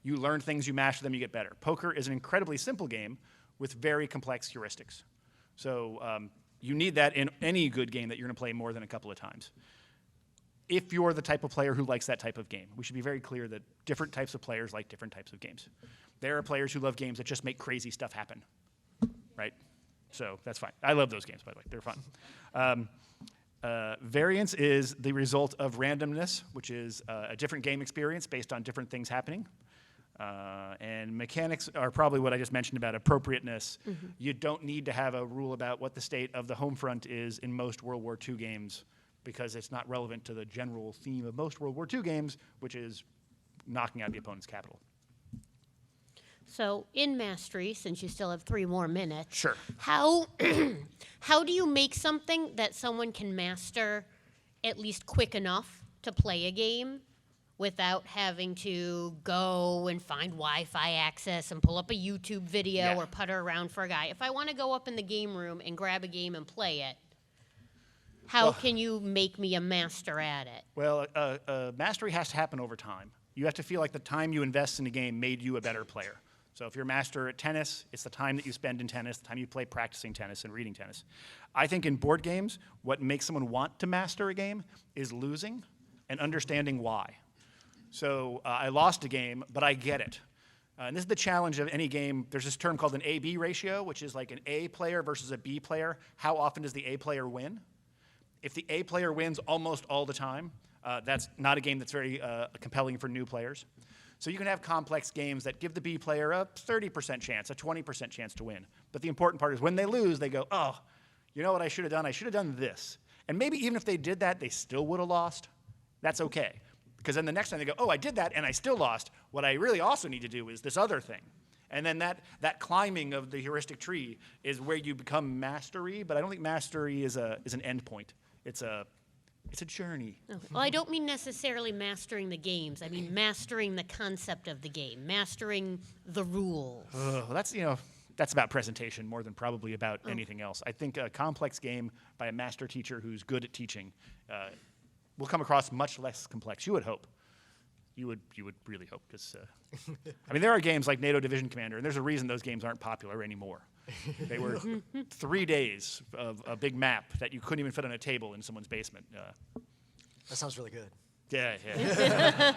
Speaker 3: you learn things, you master them, you get better. Poker is an incredibly simple game with very complex heuristics. So you need that in any good game that you're going to play more than a couple of times. If you're the type of player who likes that type of game, we should be very clear that different types of players like different types of games. There are players who love games that just make crazy stuff happen, right? So that's fine. I love those games, by the way. They're fun. Variance is the result of randomness, which is a different game experience based on different things happening. And mechanics are probably what I just mentioned about appropriateness. You don't need to have a rule about what the state of the home front is in most World War II games because it's not relevant to the general theme of most World War II games, which is knocking out the opponent's capital.
Speaker 2: So in Mastery, since you still have 3 more minutes,
Speaker 3: Sure.
Speaker 2: How how do you make something that someone can master at least quick enough to play a game without having to go and find Wi-Fi access and pull up a YouTube video
Speaker 3: Yeah.
Speaker 2: or putter around for a guy? If I want to go up in the game room and grab a game and play it, how can you make me a master at it?
Speaker 3: Well, mastery has to happen over time. You have to feel like the time you invest in a game made you a better player. So if you're a master at tennis, it's the time that you spend in tennis, the time you play practicing tennis and reading tennis. I think in board games, what makes someone want to master a game is losing and understanding why. So I lost a game, but I get it. And this is the challenge of any game. There's this term called an A-B ratio, which is like an A player versus a B player. How often does the A player win? If the A player wins almost all the time, that's not a game that's very compelling for new players. So you can have complex games that give the B player a 30% chance, a 20% chance to win. But the important part is when they lose, they go, oh, you know what I should have done? I should have done this. And maybe even if they did that, they still would have lost. That's okay. Because then the next time they go, oh, I did that and I still lost. What I really also need to do is this other thing. And then that climbing of the heuristic tree is where you become mastery. But I don't think mastery is an end point. It's a journey.
Speaker 2: Okay. Well, I don't mean necessarily mastering the games. I mean mastering the concept of the game, mastering the rules.
Speaker 3: That's about presentation more than probably about anything else. I think a complex game by a master teacher who's good at teaching will come across much less complex. You would hope. You would really hope, because I mean, there are games like NATO Division Commander, and there's a reason those games aren't popular anymore. They were 3 days of a big map that you couldn't even fit on a table in someone's basement.
Speaker 1: That sounds really good.
Speaker 3: Yeah.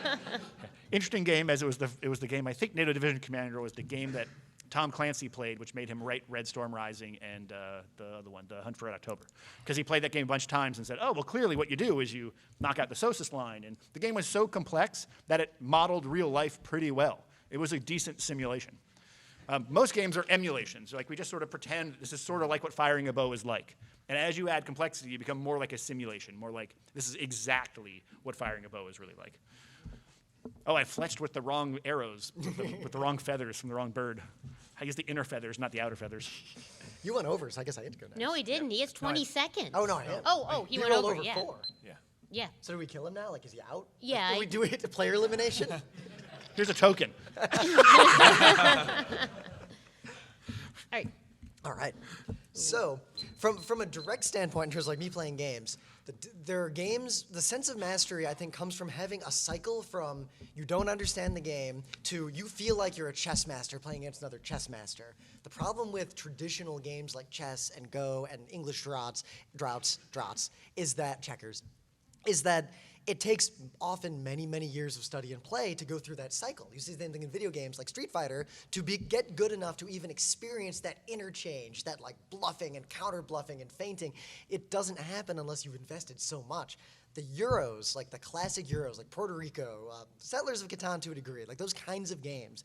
Speaker 3: Interesting game, as it was the game. I think NATO Division Commander was the game that Tom Clancy played, which made him write Red Storm Rising and the other one, The Hunt for Red October, because he played that game a bunch of times and said, oh, well, clearly what you do is you knock out the SOSIS line. And the game was so complex that it modeled real life pretty well. It was a decent simulation. Most games are emulations. Like, we just sort of pretend this is sort of like what firing a bow is like. And as you add complexity, you become more like a simulation, more like this is exactly what firing a bow is really like. Oh, I fletched with the wrong arrows, with the wrong feathers from the wrong bird. I use the inner feathers, not the outer feathers.
Speaker 1: You went over, so I guess I get to go next.
Speaker 2: No, he didn't. He has 20 seconds.
Speaker 1: Oh, no, I am.
Speaker 2: He
Speaker 1: You
Speaker 2: went
Speaker 1: rolled
Speaker 2: over, yeah.
Speaker 1: 4.
Speaker 4: Yeah.
Speaker 2: Yeah.
Speaker 1: So do we kill him now? Like, is he out?
Speaker 2: Yeah,
Speaker 1: Like, do we do it to player elimination?
Speaker 3: Here's a token.
Speaker 2: All right.
Speaker 1: All right. So, from a direct standpoint, in terms of like me playing games, there are games. The sense of mastery, I think, comes from having a cycle from you don't understand the game to you feel like you're a chess master playing against another chess master. The problem with traditional games like chess and Go and English draughts is that checkers, is that it takes often many, many years of study and play to go through that cycle. You see the same thing in video games like Street Fighter, to get good enough to even experience that interchange, that like bluffing and counter bluffing and feinting. It doesn't happen unless you've invested so much. The Euros, like the classic Euros, like Puerto Rico, Settlers of Catan to a degree, like those kinds of games,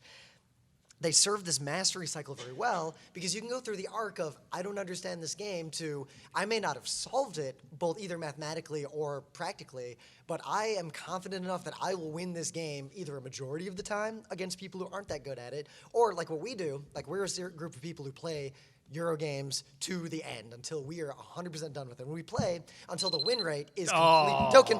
Speaker 1: they serve this mastery cycle very well because you can go through the arc of, I don't understand this game, to, I may not have solved it, both either mathematically or practically, but I am confident enough that I will win this game either a majority of the time against people who aren't that good at it, or like what we do, like we're a group of people who play Euro games to the end until we are 100% done with it. When we play, until the win rate is complete. Token.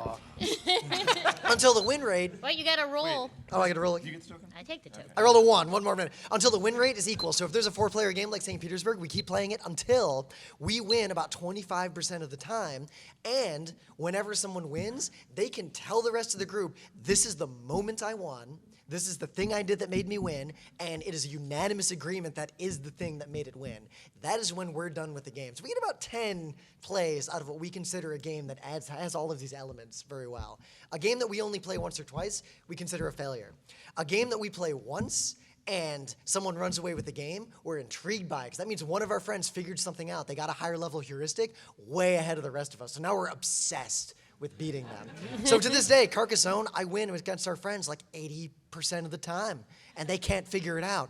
Speaker 1: Until the win rate.
Speaker 2: Well, you got to roll.
Speaker 1: Oh, I got to roll.
Speaker 4: You get the token?
Speaker 2: I take the token.
Speaker 1: I rolled a 1. One more minute. Until the win rate is equal. So if there's a 4-player game like St. Petersburg, we keep playing it until we win about 25% of the time. And whenever someone wins, they can tell the rest of the group, this is the moment I won. This is the thing I did that made me win, and it is a unanimous agreement that is the thing that made it win. That is when we're done with the game. So we get about 10 plays out of what we consider a game that has all of these elements very well. A game that we only play once or twice, we consider a failure. A game that we play once and someone runs away with the game, we're intrigued by it, because that means one of our friends figured something out. They got a higher level heuristic way ahead of the rest of us. So now we're obsessed with beating them. So to this day, Carcassonne, I win against our friends like 80% of the time, and they can't figure it out.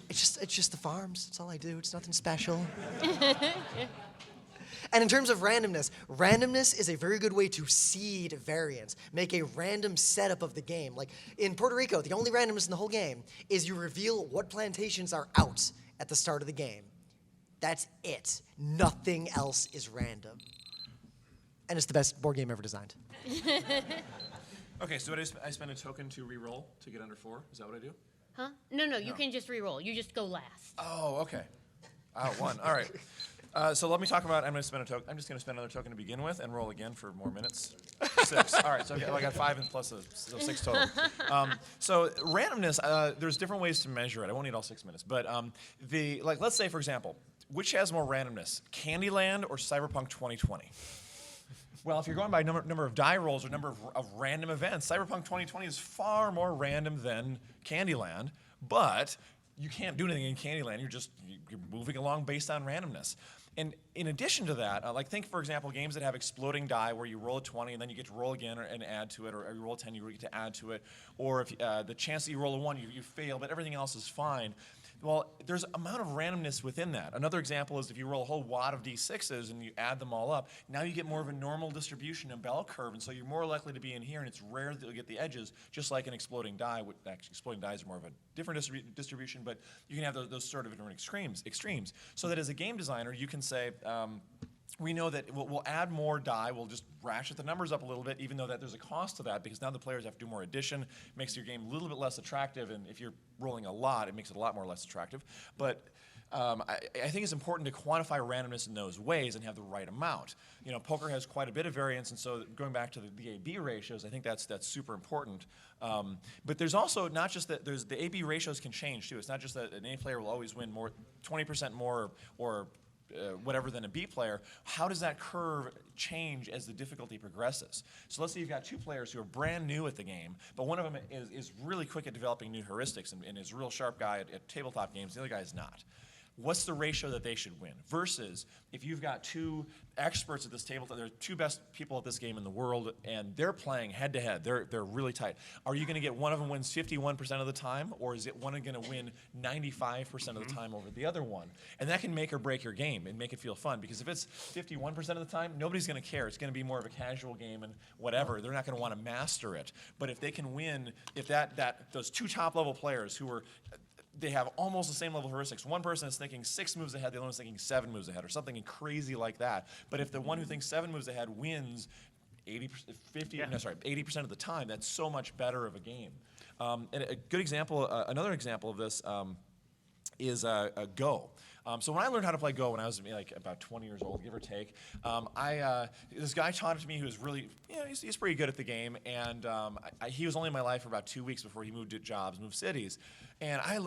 Speaker 1: It's just the farms. That's all I do. It's nothing special. And in terms of randomness is a very good way to seed variance, make a random setup of the game. Like in Puerto Rico, the only randomness in the whole game is you reveal what plantations are out at the start of the game. That's it. Nothing else is random. And it's the best board game ever designed.
Speaker 4: Okay, so I spend a token to re-roll to get under 4? Is that what I do?
Speaker 2: Huh? No, you can just re-roll. You just go last.
Speaker 4: Oh, okay. 1. All right. So let me talk about. I'm just going to spend another token to begin with, and roll again for more minutes. 6. All right. So I got 5 and plus so 6 total. So randomness. There's different ways to measure it. I won't need all 6 minutes, but let's say for example, which has more randomness, Candyland or Cyberpunk 2020? Well, if you're going by number of die rolls or number of random events, Cyberpunk 2020 is far more random than Candyland, but you can't do anything in Candyland. You're moving along based on randomness. And in addition to that, think, for example, games that have exploding die where you roll a 20 and then you get to roll again and add to it, or you roll a 10, you get to add to it, or if the chance that you roll a 1, you fail, but everything else is fine. Well, there's an amount of randomness within that. Another example is if you roll a whole wad of d6s and you add them all up, now you get more of a normal distribution, a bell curve, and so you're more likely to be in here, and it's rare that you'll get the edges, just like an exploding die. Actually, exploding dies are more of a different distribution, but you can have those sort of different extremes. So that as a game designer, you can say, we know that we'll add more die, we'll just ratchet the numbers up a little bit, even though that there's a cost to that, because now the players have to do more addition, makes your game a little bit less attractive, and if you're rolling a lot, it makes it a lot more less attractive. But I think it's important to quantify randomness in those ways and have the right amount. Poker has quite a bit of variance, and so going back to the A/B ratios, I think that's super important. But there's also not just that the A/B ratios can change too. It's not just that an A player will always win 20% more or whatever than a B player. How does that curve change as the difficulty progresses? So let's say you've got 2 players who are brand new at the game, but one of them is really quick at developing new heuristics and is a real sharp guy at tabletop games, the other guy is not. What's the ratio that they should win? Versus if you've got 2 experts at this table, they're 2 best people at this game in the world, and they're playing head to head. They're really tight. Are you going to get one of them wins 51% of the time, or is it one going to win 95% of the time over the other one? And that can make or break your game and make it feel fun, because if it's 51% of the time, nobody's going to care. It's going to be more of a casual game and whatever. They're not going to want to master it. But if they can win, if those 2 top level players who are they have almost the same level of heuristics. One person is thinking 6 moves ahead, the other one's thinking 7 moves ahead, or something crazy like that. But if the one who thinks 7 moves ahead wins 80% of the time, that's so much better of a game. And a good example, another example of this is Go. So when I learned how to play Go when I was about 20 years old, give or take, this guy taught it to me who was really, he's pretty good at the game, and he was only in my life for about 2 weeks before he moved jobs, moved cities. And I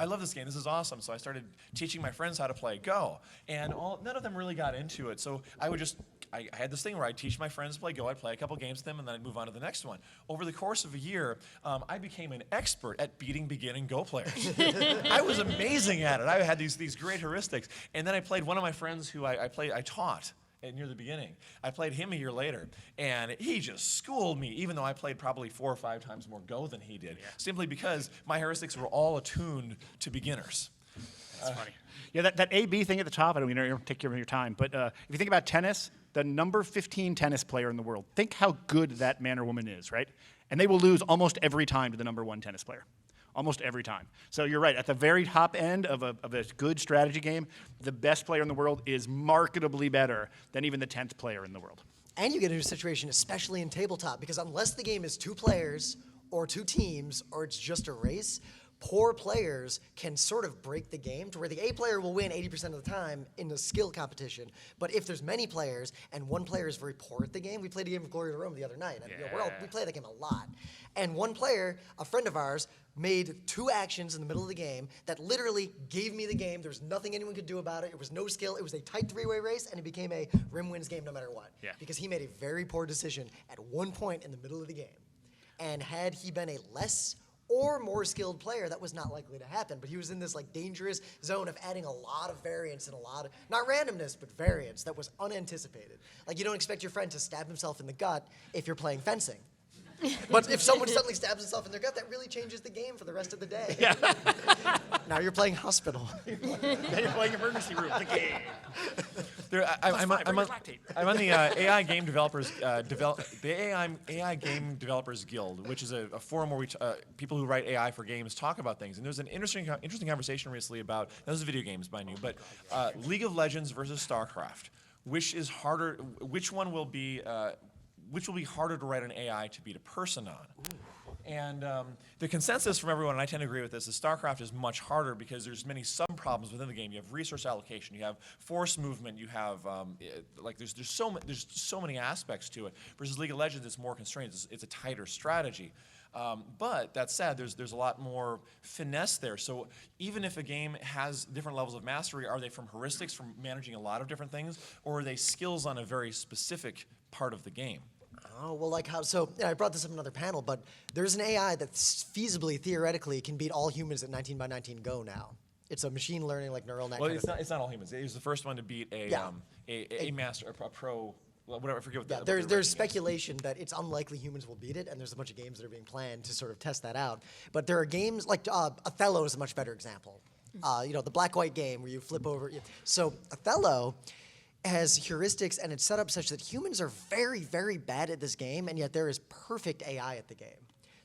Speaker 4: love this game. This is awesome. So I started teaching my friends how to play Go, and none of them really got into it. So I had this thing where I'd teach my friends to play Go. I'd play a couple games with them, and then I'd move on to the next one. Over the course of a year, I became an expert at beating beginning Go players. I was amazing at it. I had these great heuristics. And then I played one of my friends who I taught near the beginning. I played him a year later, and he just schooled me, even though I played probably 4 or 5 times more Go than he did, simply because my heuristics were all attuned to beginners.
Speaker 3: That's funny. Yeah, that A/B thing at the top, I don't mean to take your time, but if you think about tennis, the number 15 tennis player in the world, think how good that man or woman is, right? And they will lose almost every time to the number 1 tennis player. Almost every time. So you're right, at the very top end of a good strategy game, the best player in the world is marketably better than even the 10th player in the world.
Speaker 1: And you get into a situation, especially in tabletop, because unless the game is 2 players or 2 teams or it's just a race, poor players can sort of break the game to where the A player will win 80% of the time in the skill competition. But if there's many players and one player is very poor at the game, we played a game of Glory to Rome the other night. And, we play that game a lot. And one player, a friend of ours, made 2 actions in the middle of the game that literally gave me the game. There was nothing anyone could do about it. It was no skill. It was a tight 3-way race, and it became a Rim wins game no matter what. Yeah. Because he made a very poor decision at one point in the middle of the game. And had he been a less or more skilled player, that was not likely to happen. But he was in this like dangerous zone of adding a lot of variance and a lot of, not randomness, but variance that was unanticipated. Like you don't expect your friend to stab himself in the gut if you're playing fencing. But if someone suddenly stabs himself in their gut, that really changes the game for the rest of the day. Yeah. Now you're playing hospital.
Speaker 3: Now you're playing emergency room. The game.
Speaker 4: I'm on the AI Game Developers AI Game Developers Guild, which is a forum where people who write AI for games talk about things. And there's an interesting conversation recently about, now this is video games, mind you, but League of Legends versus Starcraft. Which is harder? Which one will be? Which will be harder to write an AI to beat a person on? Ooh. And the consensus from everyone, and I tend to agree with this, is StarCraft is much harder because there's many sub-problems within the game. You have resource allocation, you have force movement, you have there's so many aspects to it. Versus League of Legends, it's more constrained. It's a tighter strategy. But that said, there's a lot more finesse there. So even if a game has different levels of mastery, are they from heuristics, from managing a lot of different things, or are they skills on a very specific part of the game?
Speaker 1: Oh, well, like how, so yeah, I brought this up in another panel, but there's an AI that feasibly, theoretically, can beat all humans at 19 by 19 Go now. It's a machine learning, like neural net.
Speaker 4: Well, it's not all humans. It was the first one to beat a master, a pro, whatever, I forget what
Speaker 1: there's speculation that it's unlikely humans will beat it, and there's a bunch of games that are being planned to sort of test that out. But there are games, like Othello is a much better example. The black-white game where you flip over. So Othello has heuristics, and it's set up such that humans are very, very bad at this game, and yet there is perfect AI at the game.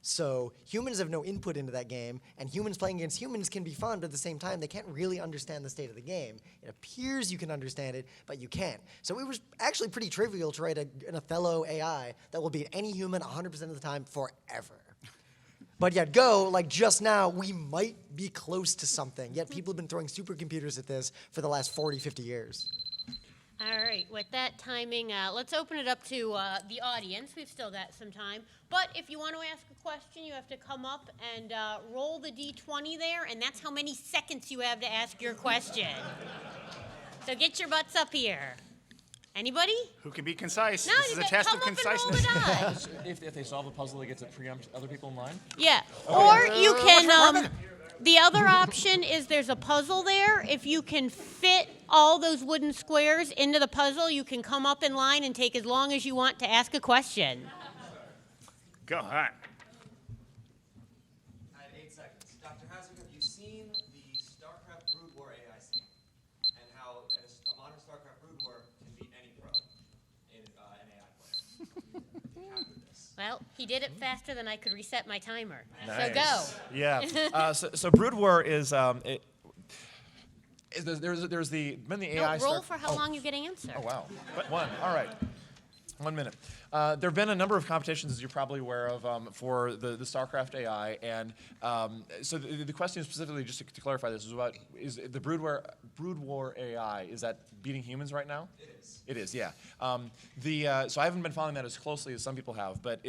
Speaker 1: So humans have no input into that game, and humans playing against humans can be fun, but at the same time, they can't really understand the state of the game. It appears you can understand it, but you can't. So it was actually pretty trivial to write an Othello AI that will beat any human 100% of the time forever. But yet Go, like just now, we might be close to something, yet people have been throwing supercomputers at this for the last 40, 50 years.
Speaker 2: All right, with that timing, let's open it up to the audience. We've still got some time. But if you want to ask a question, you have to come up and roll the D20 there, and that's how many seconds you have to ask your question. So get your butts up here. Anybody?
Speaker 3: Who can be concise?
Speaker 2: No,
Speaker 3: this is a test of conciseness.
Speaker 4: If they solve a puzzle, they get to preempt other people in line?
Speaker 2: Yeah, or you can... The other option is there's a puzzle there. If you can fit all those wooden squares into the puzzle, you can come up in line and take as long as you want to ask a question.
Speaker 3: Go on.
Speaker 5: I have 8 seconds. Dr. Hazard, have you seen the Starcraft Brood War AI scene? And how a modern Starcraft Brood War can beat any pro in an AI player?
Speaker 2: Well, he did it faster than I could reset my timer.
Speaker 4: Nice.
Speaker 2: So go.
Speaker 4: Yeah. So Brood War is there's been the AI.
Speaker 2: Roll for how long you get to answer.
Speaker 4: Oh wow. One. All right. 1 minute. There have been a number of competitions, as you're probably aware of, for the StarCraft AI, and so the question is specifically, just to clarify this, is the Brood War AI, is that beating humans right now?
Speaker 5: It is.
Speaker 4: It is, yeah. So I haven't been following that as closely as some people have, but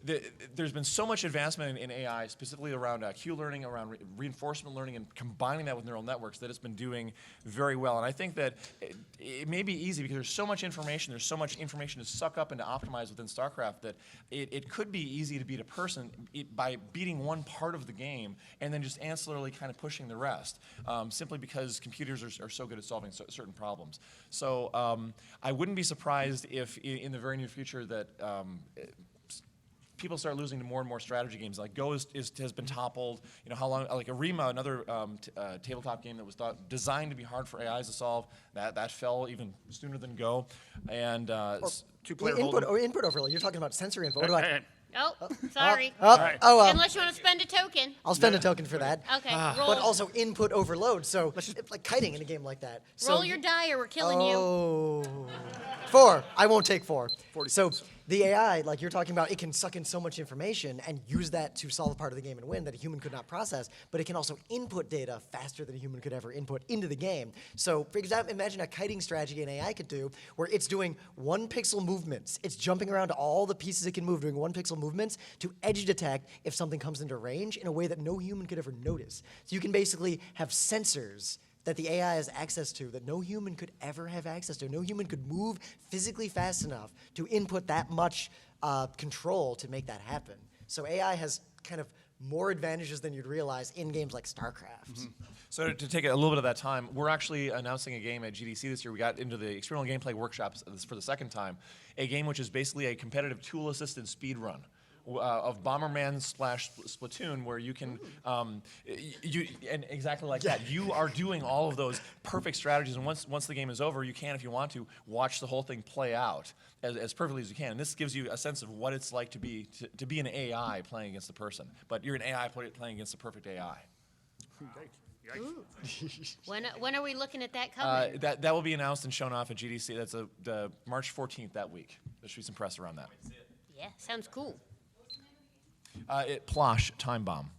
Speaker 4: there's been so much advancement in AI, specifically around Q learning, around reinforcement learning, and combining that with neural networks, that it's been doing very well. And I think that it may be easy because there's so much information to suck up and to optimize within StarCraft that it could be easy to beat a person by beating one part of the game and then just ancillarily kind of pushing the rest, simply because computers are so good at solving certain problems. So I wouldn't be surprised if in the very near future that people start losing to more and more strategy games. Like Go has been toppled. You know how long? Like Arima, another tabletop game that was designed to be hard for AIs to solve, that fell even sooner than Go. And
Speaker 3: two-player
Speaker 1: input overlay. You're talking about sensory input.
Speaker 2: Oh, sorry. Unless you want to spend a token.
Speaker 1: I'll spend a token for that.
Speaker 2: Okay, roll.
Speaker 1: But also input overload. So it's like kiting in a game like that.
Speaker 2: Roll your die or we're killing you.
Speaker 1: Oh. 4. I won't take 4. 40. So the AI, like you're talking about, it can suck in so much information and use that to solve a part of the game and win that a human could not process, but it can also input data faster than a human could ever input into the game. So for example, imagine a kiting strategy an AI could do where it's doing 1 pixel movements. It's jumping around to all the pieces it can move, doing 1 pixel movements to edge detect if something comes into range in a way that no human could ever notice. So you can basically have sensors that the AI has access to that no human could ever have access to. No human could move physically fast enough to input that much control to make that happen. So AI has kind of more advantages than you'd realize in games like StarCraft.
Speaker 4: So to take a little bit of that time, we're actually announcing a game at GDC this year. We got into the experimental gameplay workshops for the second time, a game which is basically a competitive tool-assisted speed run of Bomberman / Splatoon, where you can, and exactly like that, you are doing all of those perfect strategies, and once the game is over, you can, if you want to, watch the whole thing play out as perfectly as you can. And this gives you a sense of what it's like to be an AI playing against a person, but you're an AI playing against a perfect AI.
Speaker 2: When are we looking at that coming?
Speaker 4: That will be announced and shown off at GDC. That's the March 14th that week. There should be some press around that.
Speaker 2: Yeah, sounds cool.
Speaker 4: Plosh Time Bomb.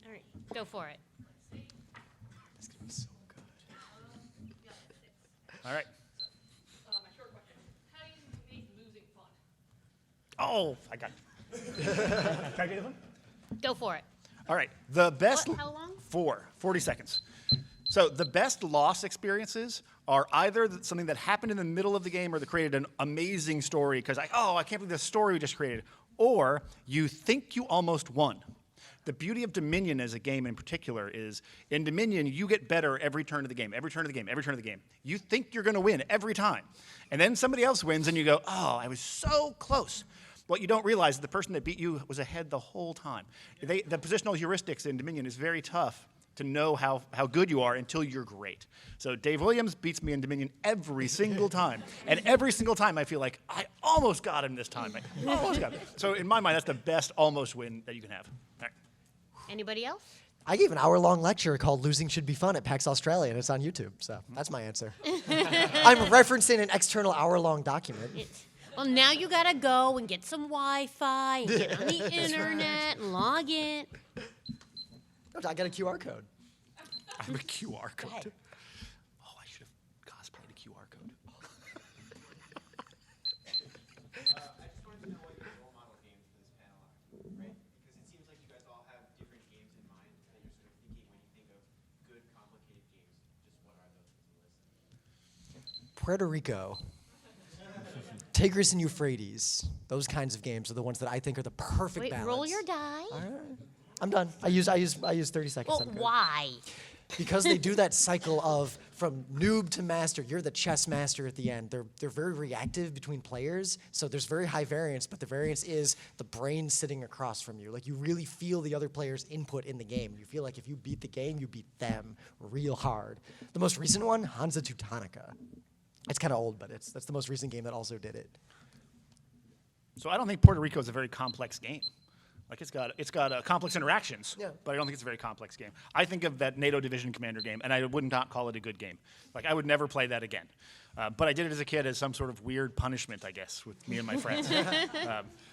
Speaker 2: All right, go for it.
Speaker 1: It's gonna be so good.
Speaker 3: All right.
Speaker 6: My short question. How do you make losing fun?
Speaker 3: Oh, I got it. Can I get this one?
Speaker 2: Go for it.
Speaker 3: All right. The best.
Speaker 2: How long?
Speaker 3: 40 seconds. So the best loss experiences are either something that happened in the middle of the game or that created an amazing story because I can't believe the story we just created. Or you think you almost won. The beauty of Dominion as a game in particular is in Dominion, you get better every turn of the game, every turn of the game, every turn of the game. You think you're going to win every time. And then somebody else wins and you go, oh, I was so close. What you don't realize is the person that beat you was ahead the whole time. The positional heuristics in Dominion is very tough to know how good you are until you're great. So Dave Williams beats me in Dominion every single time. And every single time I feel like, I almost got him this time. I almost got him. So in my mind, that's the best almost win that you can have. All right.
Speaker 2: Anybody else?
Speaker 1: I gave an hour-long lecture called Losing Should Be Fun at PAX Australia, and it's on YouTube, so that's my answer. I'm referencing an external hour-long document.
Speaker 2: Well, now you gotta go and get some Wi-Fi and get on the internet and log in.
Speaker 1: I got a QR code.
Speaker 3: I have a QR code.
Speaker 2: ahead.
Speaker 3: Oh, I should have cosplayed a QR code.
Speaker 5: I just wanted to know what your role model games for this panel are, right? Because it seems like you guys all have different games in mind that you're sort of thinking when you think of good, complicated games. Just what are those on the list?
Speaker 1: Puerto Rico. Tigris and Euphrates. Those kinds of games are the ones that I think are the perfect
Speaker 2: Wait,
Speaker 1: balance.
Speaker 2: roll your die.
Speaker 1: I'm done. I use 30 seconds.
Speaker 2: Well,
Speaker 1: I'm good.
Speaker 2: why?
Speaker 1: Because they do that cycle of from noob to master. You're the chess master at the end. They're very reactive between players, so there's very high variance, but the variance is the brain sitting across from you. Like you really feel the other player's input in the game. You feel like if you beat the game, you beat them real hard. The most recent one, Hansa Teutonica. It's kind of old, but that's the most recent game that also did it.
Speaker 3: So I don't think Puerto Rico is a very complex game. Like it's got complex interactions,
Speaker 1: Yeah.
Speaker 3: but I don't think it's a very complex game. I think of that NATO Division Commander game, and I would not call it a good game. Like I would never play that again. But I did it as a kid as some sort of weird punishment, I guess, with me and my friends.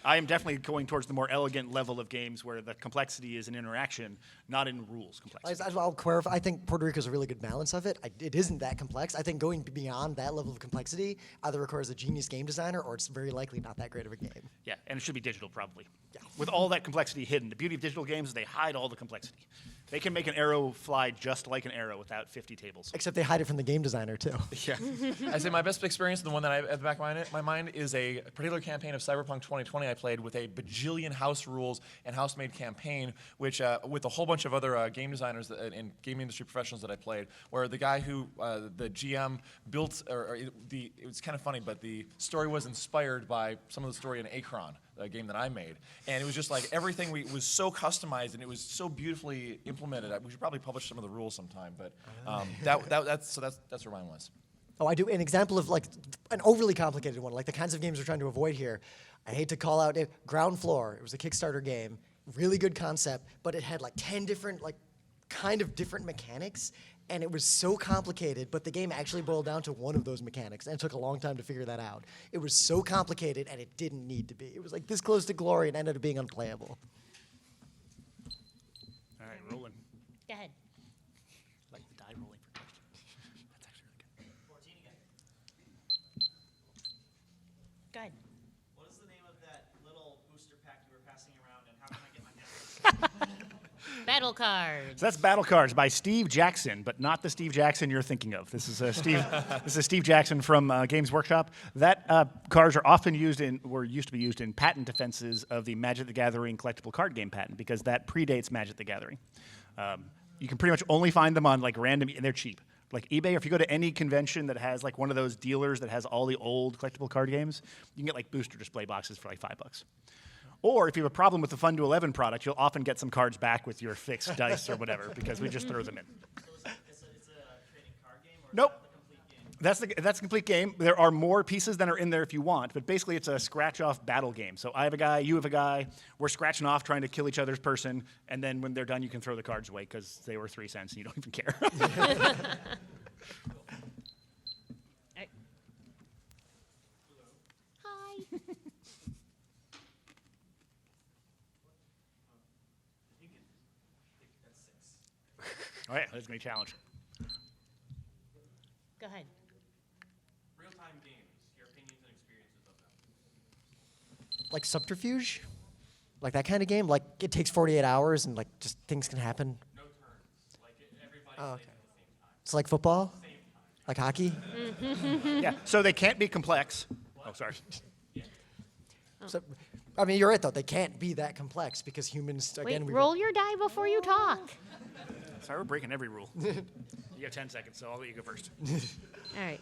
Speaker 3: I am definitely going towards the more elegant level of games where the complexity is in interaction, not in rules complexity.
Speaker 1: I'll clarify. I think Puerto Rico is a really good balance of it. It isn't that complex. I think going beyond that level of complexity either requires a genius game designer or it's very likely not that great of a game.
Speaker 3: Yeah, and it should be digital probably. Yeah. With all that complexity hidden. The beauty of digital games is they hide all the complexity. They can make an arrow fly just like an arrow without 50 tables.
Speaker 1: Except they hide it from the game designer too.
Speaker 3: Yeah.
Speaker 4: I say my best experience, the one that I have at the back of my mind, is a particular campaign of Cyberpunk 2020 I played with a bajillion house rules and house-made campaign, which with a whole bunch of other game designers and game industry professionals that I played, where the guy who, the GM built, it was kind of funny, but the story was inspired by some of the story in Akron, the game that I made. And it was just like everything was so customized and it was so beautifully implemented. We should probably publish some of the rules sometime, but that's where mine was.
Speaker 1: Oh, I do. An example of like an overly complicated one, like the kinds of games we're trying to avoid here. I hate to call out it. Ground Floor. It was a Kickstarter game. Really good concept, but it had like 10 different, like kind of different mechanics. And it was so complicated, but the game actually boiled down to one of those mechanics, and it took a long time to figure that out. It was so complicated, and it didn't need to be. It was like this close to glory and ended up being unplayable.
Speaker 3: All right, rolling.
Speaker 2: Go ahead.
Speaker 3: Like the die rolling for questions. That's actually really good.
Speaker 5: 14 again.
Speaker 2: Go ahead.
Speaker 5: What is the name of that little booster pack you were passing around, and how can I get my hands on it?
Speaker 2: Battle cards.
Speaker 3: So that's Battle Cards by Steve Jackson, but not the Steve Jackson you're thinking of. This is This is Steve Jackson from Games Workshop. That cards are often used used to be used in patent defenses of the Magic the Gathering collectible card game patent because that predates Magic the Gathering. You can pretty much only find them on like random, and they're cheap. Like eBay, or if you go to any convention that has like one of those dealers that has all the old collectible card games, you can get like booster display boxes for like $5. Or if you have a problem with the Fun to 11 product, you'll often get some cards back with your fixed dice or whatever because we just throw them in.
Speaker 5: So it's a trading card game, or
Speaker 3: Nope.
Speaker 5: is that the complete game?
Speaker 3: That's a complete game. There are more pieces than are in there if you want, but basically it's a scratch-off battle game. So I have a guy, you have a guy, we're scratching off trying to kill each other's person, and then when they're done, you can throw the cards away because they were 3 cents and you don't even care.
Speaker 2: Hi.
Speaker 3: All right, that's going to be a challenge.
Speaker 2: Go ahead.
Speaker 5: RealTime Games, your opinions and experiences of them.
Speaker 1: Like Subterfuge? Like that kind of game? Like it takes 48 hours and like just things can happen?
Speaker 5: No turns. Like everybody
Speaker 1: Oh,
Speaker 5: plays
Speaker 1: okay.
Speaker 5: at the same time.
Speaker 1: It's like football? Like hockey?
Speaker 3: Yeah, so they can't be complex. Oh, sorry.
Speaker 1: So, I mean, you're right, though. They can't be that complex because humans,
Speaker 2: Wait,
Speaker 1: again, we
Speaker 2: roll your die before you talk.
Speaker 3: Sorry, we're breaking every rule. You got 10 seconds, so I'll let you go first.
Speaker 2: All right.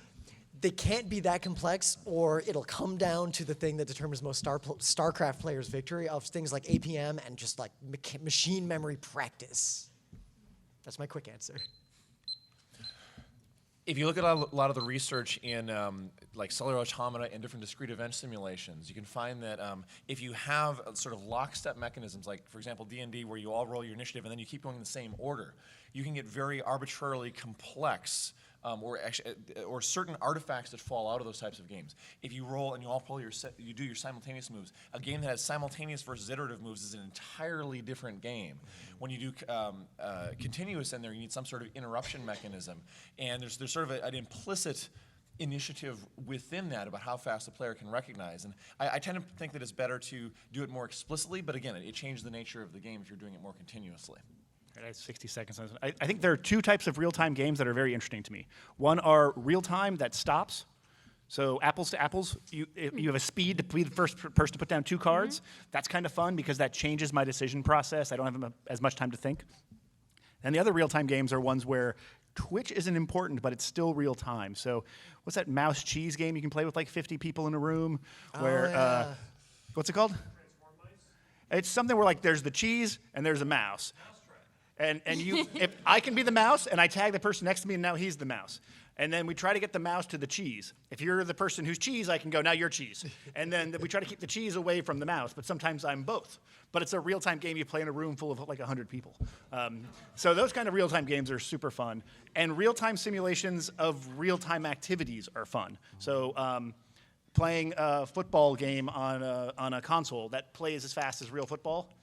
Speaker 1: they can't be that complex, or it'll come down to the thing that determines most StarCraft players' victory of things like APM and just like machine memory practice. That's my quick answer.
Speaker 4: If you look at a lot of the research in like cellular automata and different discrete event simulations, you can find that if you have sort of lockstep mechanisms, like for example D&D, where you all roll your initiative and then you keep going in the same order, you can get very arbitrarily complex or certain artifacts that fall out of those types of games. If you roll and you all pull you do your simultaneous moves, a game that has simultaneous versus iterative moves is an entirely different game. When you do continuous in there, you need some sort of interruption mechanism, and there's sort of an implicit initiative within that about how fast the player can recognize. And I tend to think that it's better to do it more explicitly, but again, it changes the nature of the game if you're doing it more continuously.
Speaker 3: I have 60 seconds. I think there are two types of real-time games that are very interesting to me. One are real-time that stops. So apples to apples, you have a speed to be the first person to put down two cards. Mm-hmm. That's kind of fun because that changes my decision process. I don't have as much time to think. And the other real-time games are ones where Twitch isn't important, but it's still real time. So what's that mouse cheese game you can play with like 50 people in a room? Where what's it called? It's something where like there's the cheese and there's a mouse. And if I can be the mouse and I tag the person next to me and now he's the mouse. And then we try to get the mouse to the cheese. If you're the person who's cheese, I can go, now you're cheese. And then we try to keep the cheese away from the mouse, but sometimes I'm both. But it's a real-time game you play in a room full of like 100 people. So those kind of real-time games are super fun. And real-time simulations of real-time activities are fun. So playing a football game on a console that plays as fast as real football,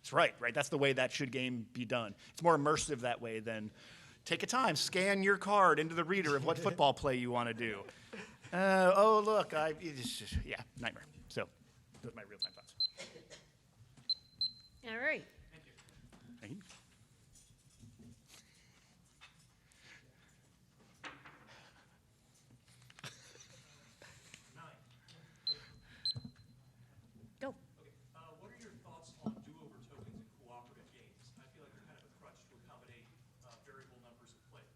Speaker 3: it's right? That's the way that should game be done. It's more immersive that way than take a time, scan your card into the reader of what football play you want to do. Oh, look, nightmare. So those are my real-time thoughts.
Speaker 2: All right.
Speaker 3: Thank you.
Speaker 2: Go.
Speaker 5: What are your thoughts on do-over tokens in cooperative games? I feel like they're kind of a crutch to accommodate variable numbers of players.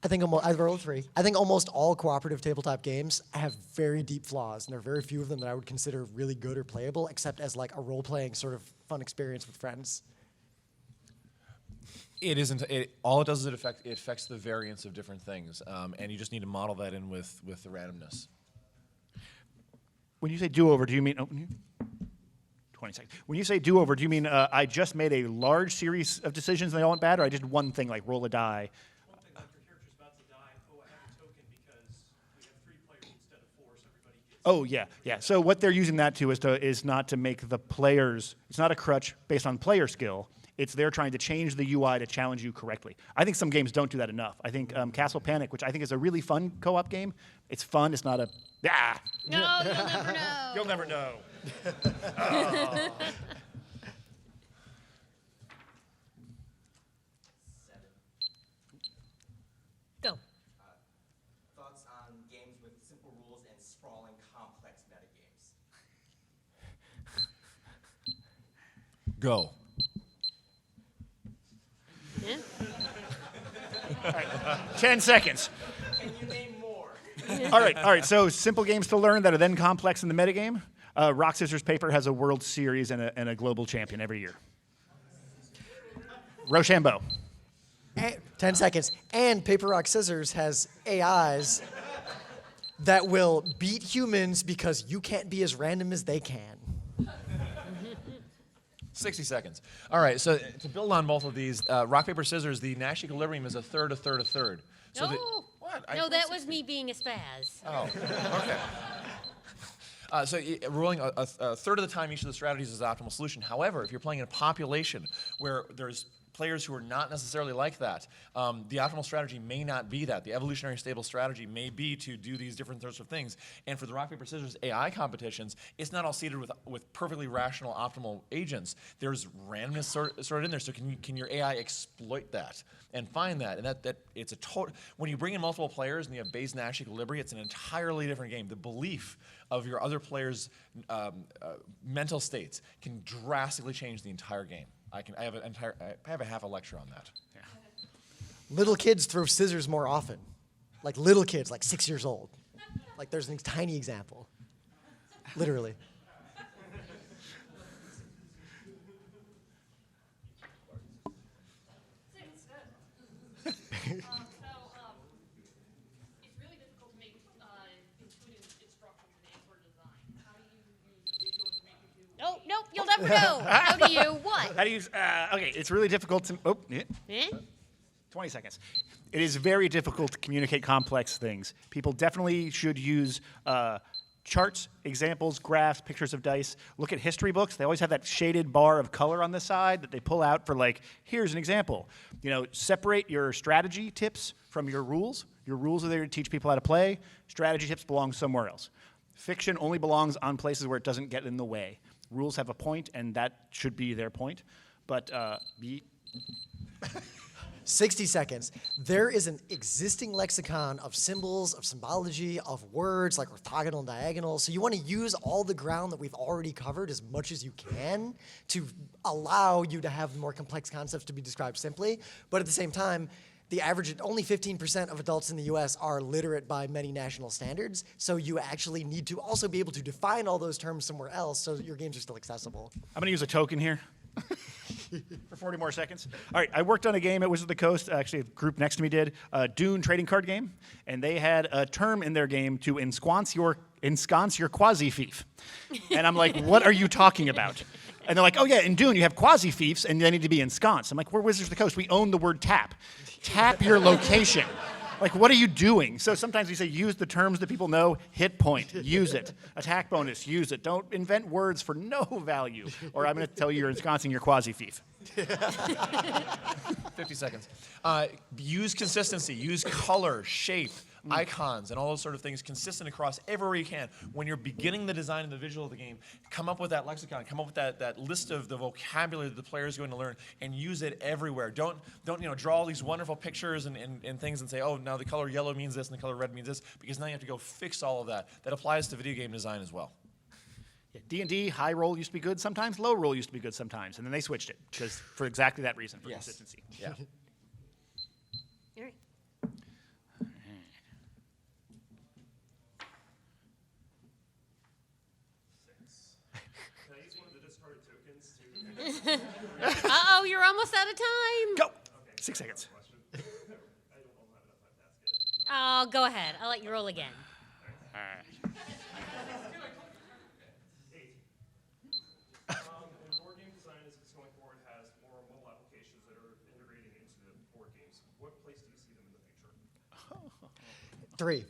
Speaker 1: I think I've rolled 3. I think almost all cooperative tabletop games have very deep flaws, and there are very few of them that I would consider really good or playable, except as like a role-playing sort of fun experience with friends.
Speaker 4: It isn't. All it does is it affects the variance of different things, and you just need to model that in with the randomness.
Speaker 3: When you say do-over, do you mean 20 seconds. When you say do-over, do you mean I just made a large series of decisions and they all went bad, or I did one thing like roll a die?
Speaker 5: One thing, like your character's about to die, I have a token because we have 3 players instead of 4, so everybody gets...
Speaker 3: Oh, yeah. So what they're using that to is not to make the players, it's not a crutch based on player skill. It's they're trying to change the UI to challenge you correctly. I think some games don't do that enough. I think Castle Panic, which I think is a really fun co-op game, it's fun, it's not a...
Speaker 2: No, you'll never know.
Speaker 3: You'll never know.
Speaker 4: Go.
Speaker 2: Yeah.
Speaker 3: 10 seconds.
Speaker 5: Can you name more?
Speaker 3: All right. So simple games to learn that are then complex in the metagame. Rock, Scissors, Paper has a World Series and a global champion every year. Rochambeau.
Speaker 1: 10 seconds. And Paper, Rock, Scissors has AIs that will beat humans because you can't be as random as they can.
Speaker 4: 60 seconds. All right, so to build on both of these, rock, paper, scissors, the Nash equilibrium is a third, a third, a third. So
Speaker 2: No.
Speaker 4: what?
Speaker 2: No, that was me being a spaz.
Speaker 4: Oh, okay. Ruling a third of the time each of the strategies is the optimal solution. However, if you're playing in a population where there's players who are not necessarily like that, the optimal strategy may not be that. The evolutionary stable strategy may be to do these different sorts of things. And for the rock, paper, scissors AI competitions, it's not all seeded with perfectly rational optimal agents. There's randomness sorted in there. So can your AI exploit that and find that? And that it's a total. When you bring in multiple players and you have Bayes Nash equilibrium, it's an entirely different game. The belief of your other players' mental states can drastically change the entire game. I have a half a lecture on that. Yeah.
Speaker 1: Little kids throw scissors more often. Like little kids, like 6 years old. Like there's a tiny example. Literally.
Speaker 6: It's really difficult to make intuitive instructions in any sort of design. How do you use visual to make it do?
Speaker 2: Oh, nope, you'll never know. How do you what?
Speaker 3: How do you use, okay, it's really difficult to,
Speaker 2: Eh?
Speaker 3: 20 seconds. It is very difficult to communicate complex things. People definitely should use charts, examples, graphs, pictures of dice. Look at history books. They always have that shaded bar of color on the side that they pull out for like, here's an example. You know, separate your strategy tips from your rules. Your rules are there to teach people how to play. Strategy tips belong somewhere else. Fiction only belongs on places where it doesn't get in the way. Rules have a point, and that should be their point. But
Speaker 1: 60 seconds. There is an existing lexicon of symbols, of symbology, of words like orthogonal and diagonal. So you want to use all the ground that we've already covered as much as you can to allow you to have more complex concepts to be described simply. But at the same time, the average, only 15% of adults in the US are literate by many national standards. So you actually need to also be able to define all those terms somewhere else so that your games are still accessible.
Speaker 3: I'm going to use a token here for 40 more seconds. All right, I worked on a game at Wizards of the Coast. Actually, a group next to me did. A Dune trading card game. And they had a term in their game to ensconce your quasi-fief. And I'm like, what are you talking about? And they're like, oh, yeah, in Dune, you have quasi-fiefs, and they need to be ensconced. I'm like, we're Wizards of the Coast. We own the word tap. Tap your location. Like, what are you doing? So sometimes we say use the terms that people know. Hit point, use it. Attack bonus, use it. Don't invent words for no value, or I'm going to tell you you're ensconcing your quasi-fief.
Speaker 4: 50 seconds. Use consistency. Use color, shape, icons, and all those sort of things consistent across everywhere you can. When you're beginning the design and the visual of the game, come up with that lexicon. Come up with that list of the vocabulary that the player is going to learn, and use it everywhere. Don't draw all these wonderful pictures and things and say, oh, now the color yellow means this and the color red means this, because now you have to go fix all of that. That applies to video game design as well.
Speaker 3: D&D, high roll used to be good sometimes, low roll used to be good sometimes, and then they switched it for exactly that reason, for consistency.
Speaker 4: Yeah.
Speaker 2: All right.
Speaker 5: Can I use one of the discarded tokens to?
Speaker 2: Uh-oh, you're almost out of time.
Speaker 3: Go! 6 seconds.
Speaker 5: I don't have enough time to ask it.
Speaker 2: Oh, go ahead. I'll let you roll again.
Speaker 3: All right.
Speaker 5: And board game design as it's going forward has more mobile applications that are integrating into the board games. What place do you see them in the future?
Speaker 1: 3.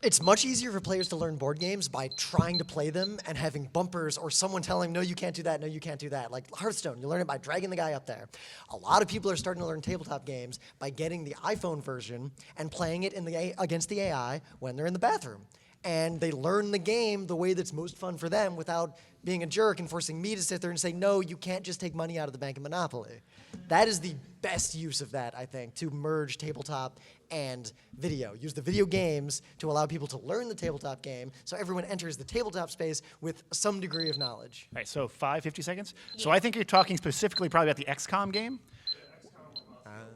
Speaker 1: It's much easier for players to learn board games by trying to play them and having bumpers or someone telling them, no, you can't do that, no, you can't do that. Like Hearthstone, you learn it by dragging the guy up there. A lot of people are starting to learn tabletop games by getting the iPhone version and playing it against the AI when they're in the bathroom. And they learn the game the way that's most fun for them without being a jerk and forcing me to sit there and say, no, you can't just take money out of the bank in Monopoly. That is the best use of that, I think, to merge tabletop and video. Use the video games to allow people to learn the tabletop game, so everyone enters the tabletop space with some degree of knowledge.
Speaker 3: All right, so 50 seconds. So I think you're talking specifically probably about the XCOM game.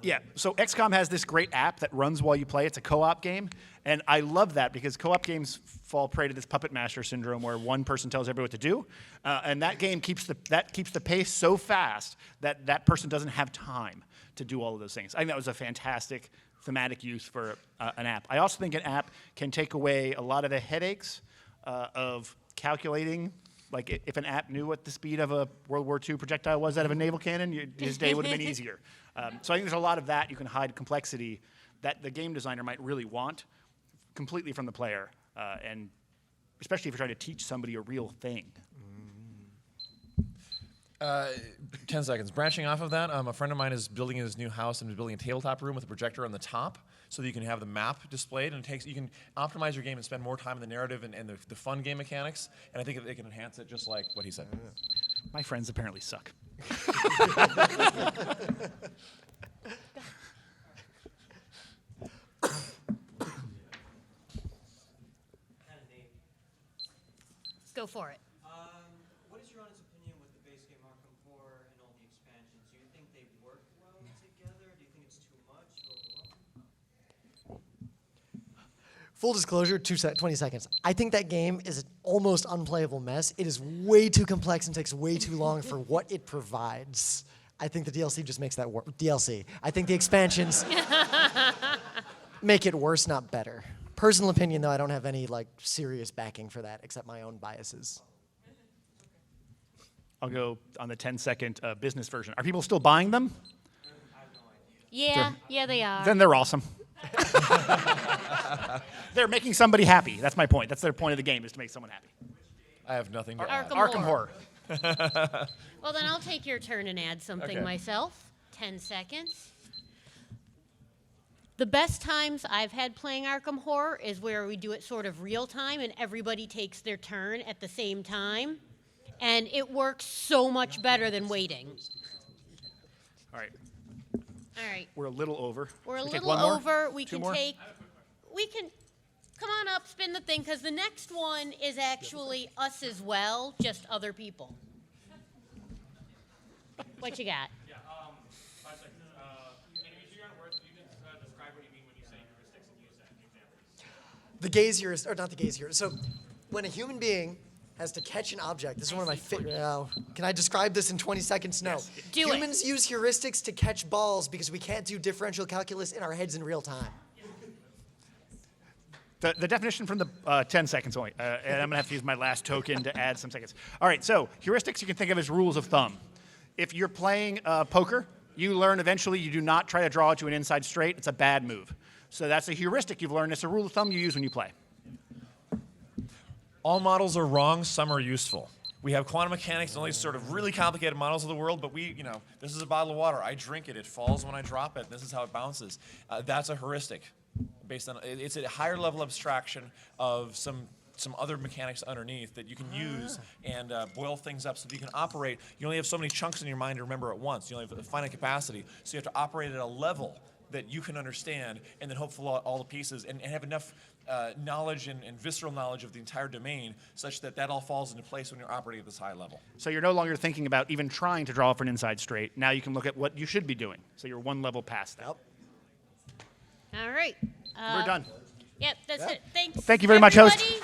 Speaker 3: Yeah, so XCOM has this great app that runs while you play. It's a co-op game, and I love that because co-op games fall prey to this puppet master syndrome where one person tells everyone what to do, and that game keeps the pace so fast that that person doesn't have time to do all of those things. I think that was a fantastic thematic use for an app. I also think an app can take away a lot of the headaches of calculating. Like if an app knew what the speed of a World War II projectile was out of a naval cannon, his day would have been easier. So I think there's a lot of that. You can hide complexity that the game designer might really want completely from the player, and especially if you're trying to teach somebody a real thing.
Speaker 4: 10 seconds. Branching off of that, a friend of mine is building his new house and is building a tabletop room with a projector on the top so that you can have the map displayed, and you can optimize your game and spend more time in the narrative and the fun game mechanics, and I think it can enhance it just like what he said.
Speaker 3: My friends apparently suck.
Speaker 2: Go for it.
Speaker 5: What is your honest opinion with the base game Arkham Horror and all the expansions? Do you think they work well together? Do you think it's too much or overwhelming?
Speaker 1: Full disclosure, 20 seconds. I think that game is an almost unplayable mess. It is way too complex and takes way too long for what it provides. I think the DLC just makes that work. DLC. I think the expansions make it worse, not better. Personal opinion, though, I don't have any serious backing for that, except my own biases.
Speaker 3: I'll go on the 10-second business version. Are people still buying them?
Speaker 2: Yeah, they are.
Speaker 3: Then they're awesome. They're making somebody happy. That's my point. That's their point of the game, is to make someone happy.
Speaker 4: I have nothing to add.
Speaker 2: Arkham
Speaker 3: Arkham Horror.
Speaker 2: Well, then I'll take your turn and add something
Speaker 4: Okay.
Speaker 2: myself. 10 seconds. The best times I've had playing Arkham Horror is where we do it sort of real time and everybody takes their turn at the same time. And it works so much better than waiting.
Speaker 3: All right.
Speaker 2: All right.
Speaker 3: We're a little over.
Speaker 2: We're a
Speaker 3: Should we take
Speaker 2: little
Speaker 3: one more?
Speaker 2: over. We
Speaker 3: Two
Speaker 2: can
Speaker 3: more?
Speaker 2: come on up, spin the thing, because the next one is actually us as well, just other people. What you got?
Speaker 7: 5 seconds. And if you use your own words, can you describe what you mean when you say heuristics and use that example?
Speaker 1: The gaze heuristic, or not the gaze heuristic. So when a human being has to catch an object, this is one of my favorite. Can I describe this in 20 seconds? No.
Speaker 3: Yes.
Speaker 2: Do it.
Speaker 1: Humans use heuristics to catch balls because we can't do differential calculus in our heads in real time.
Speaker 3: The definition from the 10 seconds only, and I'm going to have to use my last token to add some seconds. All right, so heuristics you can think of as rules of thumb. If you're playing poker, you learn eventually you do not try to draw it to an inside straight. It's a bad move. So that's a heuristic you've learned. It's a rule of thumb you use when you play.
Speaker 4: All models are wrong, some are useful. We have quantum mechanics and all these sort of really complicated models of the world, but this is a bottle of water. I drink it, it falls when I drop it, this is how it bounces. That's a heuristic. Based on it's a higher level abstraction of some other mechanics underneath that you can use and boil things up so that you can operate. You only have so many chunks in your mind to remember at once. You only have a finite capacity, so you have to operate at a level that you can understand, and then hopefully all the pieces, and have enough knowledge and visceral knowledge of the entire domain such that that all falls into place when you're operating at this high level.
Speaker 3: So you're no longer thinking about even trying to draw for an inside straight. Now you can look at what you should be doing. So you're one level past that.
Speaker 1: Yep.
Speaker 2: All right.
Speaker 3: We're done.
Speaker 2: Yep, that's it. Thanks.
Speaker 3: Thank you very much, host.
Speaker 2: everybody.